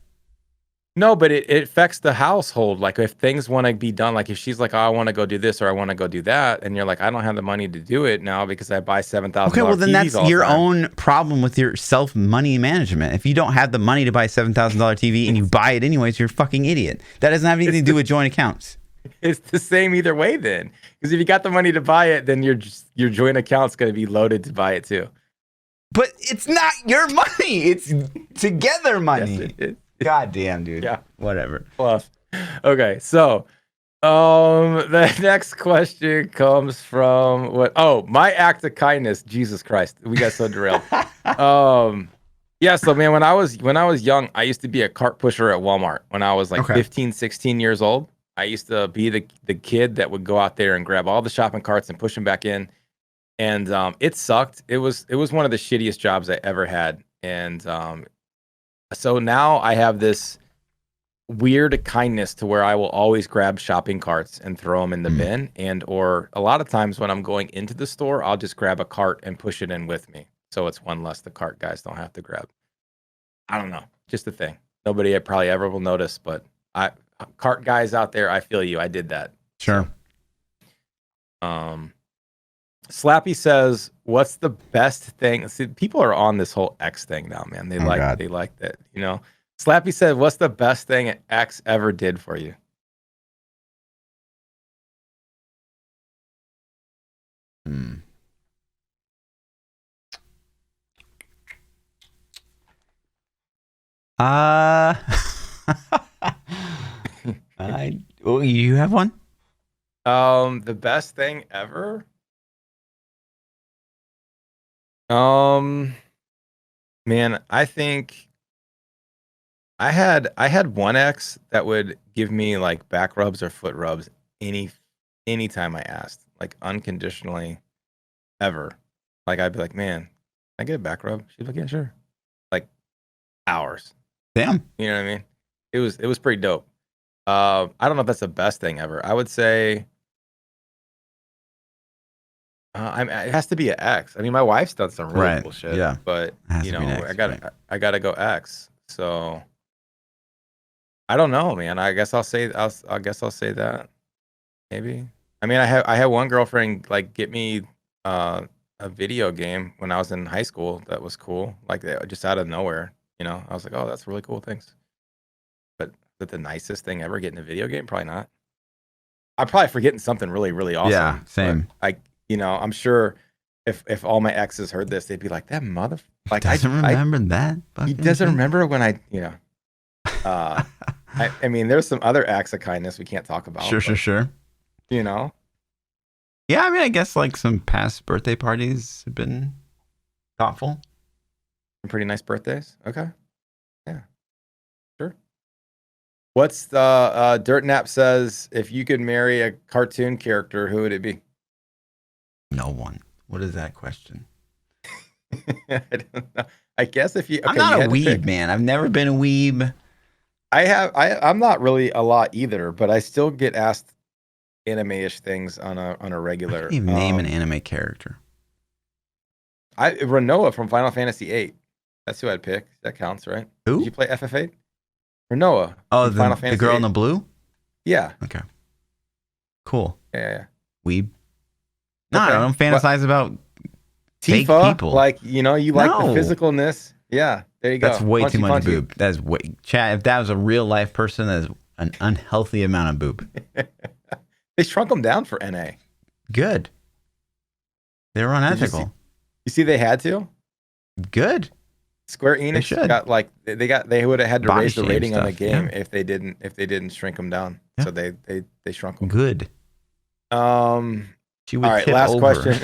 Speaker 2: No, but it affects the household. Like if things want to be done, like if she's like, oh, I want to go do this or I want to go do that, and you're like, I don't have the money to do it now because I buy $7,000.
Speaker 1: Okay, well then that's your own problem with your money management. If you don't have the money to buy a $7,000 TV and you buy it anyways, you're a fucking idiot. That doesn't have anything to do with joint accounts.
Speaker 2: It's the same either way then, because if you got the money to buy it, then your joint account's going to be loaded to buy it too.
Speaker 1: But it's not your money. It's together money. Yes, it is. God damn, dude.
Speaker 2: Yeah.
Speaker 1: Whatever.
Speaker 2: Fluff. Okay, so the next question comes from what? Oh, my act of kindness. Jesus Christ. We got so derailed. Yeah, so man, when I was young, I used to be a cart pusher at Walmart when I was like
Speaker 1: Okay.
Speaker 2: 15, 16 years old. I used to be the kid that would go out there and grab all the shopping carts and push them back in. And it sucked. It was one of the shittiest jobs I ever had. And so now I have this weird kindness to where I will always grab shopping carts and throw them in the bin, and or a lot of times when I'm going into the store, I'll just grab a cart and push it in with me. So it's one less the cart guys don't have to grab. I don't know. Just a thing. Nobody probably ever will notice, but I cart guys out there, I feel you. I did that.
Speaker 1: Sure.
Speaker 2: Slappy says, "What's the best thing?" See, people are on this whole X thing now, man. They like that, you know. Slappy said, "What's the best thing X ever did for you?"
Speaker 1: You have one?
Speaker 2: The best thing ever? Man, I think I had one ex that would give me like back rubs or foot rubs anytime I asked, like unconditionally ever. Like I'd be like, "Man, can I get a back rub?" She'd be like, "Yeah, sure." Like hours.
Speaker 1: Damn.
Speaker 2: You know what I mean? It was pretty dope. I don't know if that's the best thing ever. I would say it has to be an X. I mean, my wife's done some really cool shit.
Speaker 1: Yeah.
Speaker 2: But you know,
Speaker 1: X,
Speaker 2: I gotta go X. So I don't know, man. I guess I'll say that. Maybe. I mean, I had one girlfriend like get me a video game when I was in high school that was cool. Like just out of nowhere, you know. I was like, "Oh, that's really cool. Thanks." But is it the nicest thing ever getting a video game? Probably not. I'm probably forgetting something really, really awesome.
Speaker 1: Yeah, same.
Speaker 2: You know, I'm sure if all my exes heard this, they'd be like, "That mother." Like,
Speaker 1: doesn't remember that.
Speaker 2: He doesn't remember when you know. I mean, there's some other acts of kindness we can't talk about.
Speaker 1: Sure.
Speaker 2: You know.
Speaker 1: Yeah, I mean, I guess like some past birthday parties have been thoughtful.
Speaker 2: Some pretty nice birthdays. Okay. Yeah. Sure. What's the Dirt Nap says, if you could marry a cartoon character, who would it be?
Speaker 1: No one. What is that question?
Speaker 2: I don't know. I guess if you. Okay,
Speaker 1: I'm not a weeb, man. I've never been a weeb.
Speaker 2: I'm not really a lot either, but I still get asked anime-ish things on a regular.
Speaker 1: I can't even name an anime character.
Speaker 2: Renoa from Final Fantasy VIII. That's who I'd pick. That counts, right?
Speaker 1: Who?
Speaker 2: Did you play FF8? Renoa.
Speaker 1: Oh, Final Fantasy the girl in the blue?
Speaker 2: Yeah.
Speaker 1: Okay. Cool.
Speaker 2: Yeah.
Speaker 1: Weeb. No, okay. I don't fantasize about fake people.
Speaker 2: Like, you know, you like the physicalness. Yeah. There you go.
Speaker 1: That's way too much boob. That's way. Chad, if that was a real life person, that is an unhealthy amount of boob.
Speaker 2: They shrunk them down for NA.
Speaker 1: Good. They were unethical.
Speaker 2: You see they had to?
Speaker 1: Good.
Speaker 2: Square Enix got like they would have had to
Speaker 1: Body
Speaker 2: raise the rating
Speaker 1: stuff,
Speaker 2: on the game if they didn't shrink them down. Yeah. So they shrunk them.
Speaker 1: Good.
Speaker 2: All right, last question.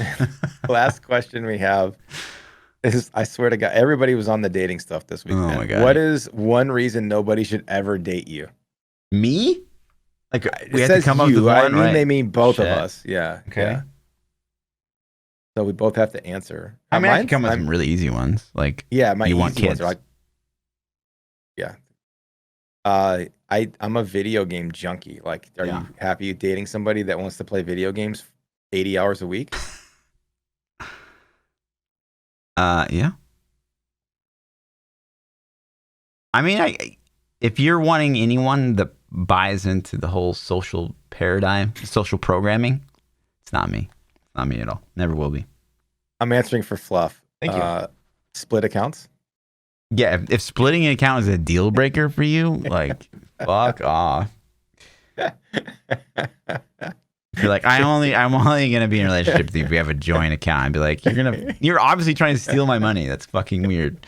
Speaker 2: Last question we have is, I swear to God, everybody was on the dating stuff this week.
Speaker 1: Oh my God.
Speaker 2: What is one reason nobody should ever date you?
Speaker 1: Me? Like we have to come up with one,
Speaker 2: I mean,
Speaker 1: right?
Speaker 2: they mean both of us. Yeah.
Speaker 1: Okay. Yeah.
Speaker 2: So we both have to answer.
Speaker 1: I mean, I can come with some really easy ones. Like,
Speaker 2: my
Speaker 1: you want kids?
Speaker 2: Ones are like, yeah. I'm a video game junkie. Like, are you happy dating somebody that wants to play video games 80 hours a week?
Speaker 1: Yeah. I mean, if you're wanting anyone that buys into the whole social paradigm, social programming, it's not me. It's not me at all. Never will be.
Speaker 2: I'm answering for Fluff.
Speaker 1: Thank you.
Speaker 2: Split accounts?
Speaker 1: Yeah, if splitting an account is a deal breaker for you, like, fuck off. If you're like, I'm only gonna be in a relationship with you if we have a joint account. I'd be like, you're obviously trying to steal my money. That's fucking weird.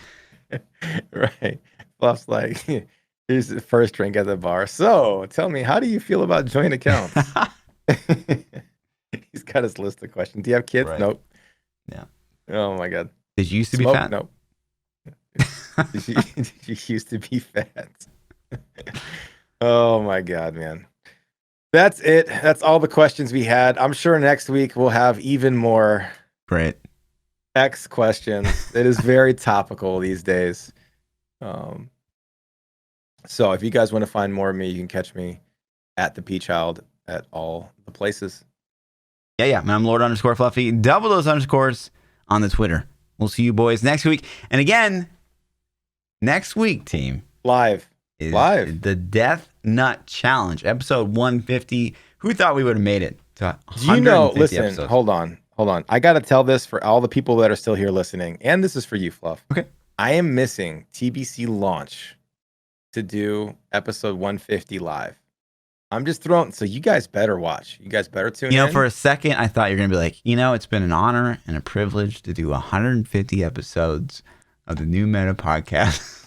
Speaker 2: Right. Fluff's like, here's the first drink at the bar. So tell me, how do you feel about joint accounts? He's got his list of questions. Do you have kids?
Speaker 1: Right.
Speaker 2: Nope.
Speaker 1: Yeah.
Speaker 2: Oh my God.
Speaker 1: Did you used to be fat?
Speaker 2: Nope. Did you used to be fat? Oh my God, man. That's it. That's all the questions we had. I'm sure next week we'll have even more
Speaker 1: Great.
Speaker 2: X questions. It is very topical these days. So if you guys want to find more of me, you can catch me at ThaPChild at all the places.
Speaker 1: Yeah. And I'm Lord_Fluffy. Double those underscores on the Twitter. We'll see you boys next week. And again, next week, team.
Speaker 2: Live.
Speaker 1: Is the Death Nut Challenge, episode 150. Who thought we would have made it to 150
Speaker 2: listen,
Speaker 1: episodes?
Speaker 2: Hold on. I got to tell this for all the people that are still here listening. And this is for you, Fluff.
Speaker 1: Okay.
Speaker 2: I am missing TBC launch to do episode 150 live. I'm just throwing, so you guys better watch. You guys better tune in.
Speaker 1: For a second, I thought you were going to be like, it's been an honor and a privilege to do 150 episodes of the New Meta podcast.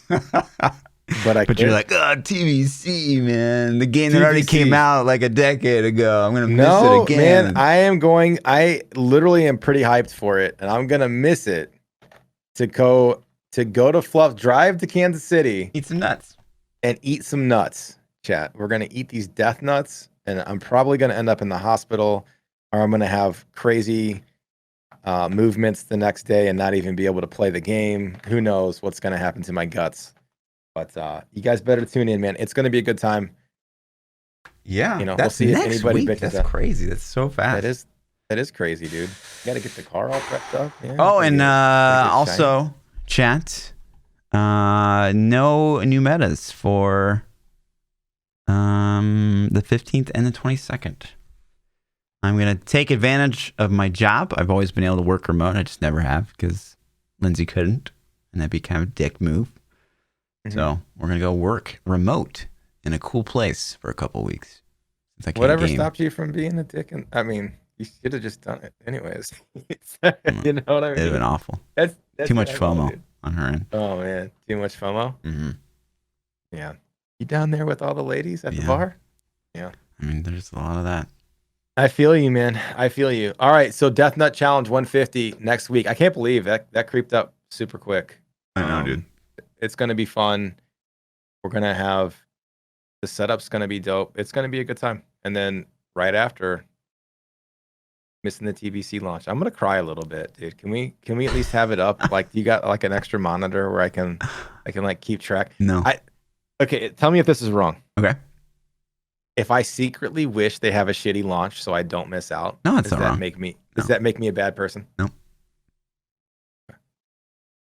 Speaker 1: But you're like, TBC, man. The game that already came out like a decade ago. I'm going to miss it again.
Speaker 2: Man, I literally am pretty hyped for it. And I'm going to miss it to go to Fluff, drive to Kansas City.
Speaker 1: Eat some nuts.
Speaker 2: And eat some nuts, chat. We're going to eat these death nuts. And I'm probably going to end up in the hospital, or I'm going to have crazy movements the next day and not even be able to play the game. Who knows what's going to happen to my guts. But you guys better tune in, man. It's going to be a good time.
Speaker 1: Yeah,
Speaker 2: we'll see if anybody bitches.
Speaker 1: That's crazy. That's so fast.
Speaker 2: That is crazy, dude. You got to get the car all prepped up. Yeah,
Speaker 1: and also, chat, no new metas for the 15th and the 22nd. I'm going to take advantage of my job. I've always been able to work remote. I just never have because Lindsay couldn't. And that'd be kind of a dick move. Mm-hmm. So we're going to go work remote in a cool place for a couple weeks.
Speaker 2: Whatever stopped you from being a dick? I mean, you should have just done it anyways. You know what I mean?
Speaker 1: It'd have been awful.
Speaker 2: That's
Speaker 1: too much FOMO on her end.
Speaker 2: Oh, man. Too much FOMO?
Speaker 1: Mm-hmm.
Speaker 2: Yeah. You down there with all the ladies at the bar? Yeah.
Speaker 1: I mean, there's a lot of that.
Speaker 2: I feel you, man. I feel you. All right. So Death Nut Challenge 150 next week. I can't believe that creeped up super quick.
Speaker 1: I know, dude.
Speaker 2: It's going to be fun. We're going to have the setup's going to be dope. It's going to be a good time. And then right after, missing the TBC launch. I'm going to cry a little bit, dude. Can we at least have it up? Like, you got like an extra monitor where I can like keep track?
Speaker 1: No.
Speaker 2: Okay, tell me if this is wrong.
Speaker 1: Okay.
Speaker 2: If I secretly wish they have a shitty launch so I don't miss out,
Speaker 1: no, it's
Speaker 2: does
Speaker 1: not
Speaker 2: that
Speaker 1: wrong.
Speaker 2: Does that make me a bad person?
Speaker 1: No.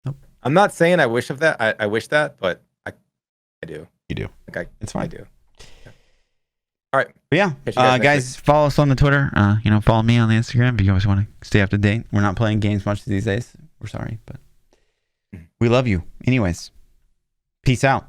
Speaker 1: Nope.
Speaker 2: I'm not saying I wish of that. I wish that, but I do.
Speaker 1: You do.
Speaker 2: It's fine. I do. Yeah. All right.
Speaker 1: But yeah, guys, follow us on the Twitter. Follow me on the Instagram if you always want to stay up to date. We're not playing games much these days. We're sorry, but we love you. Anyways, peace out.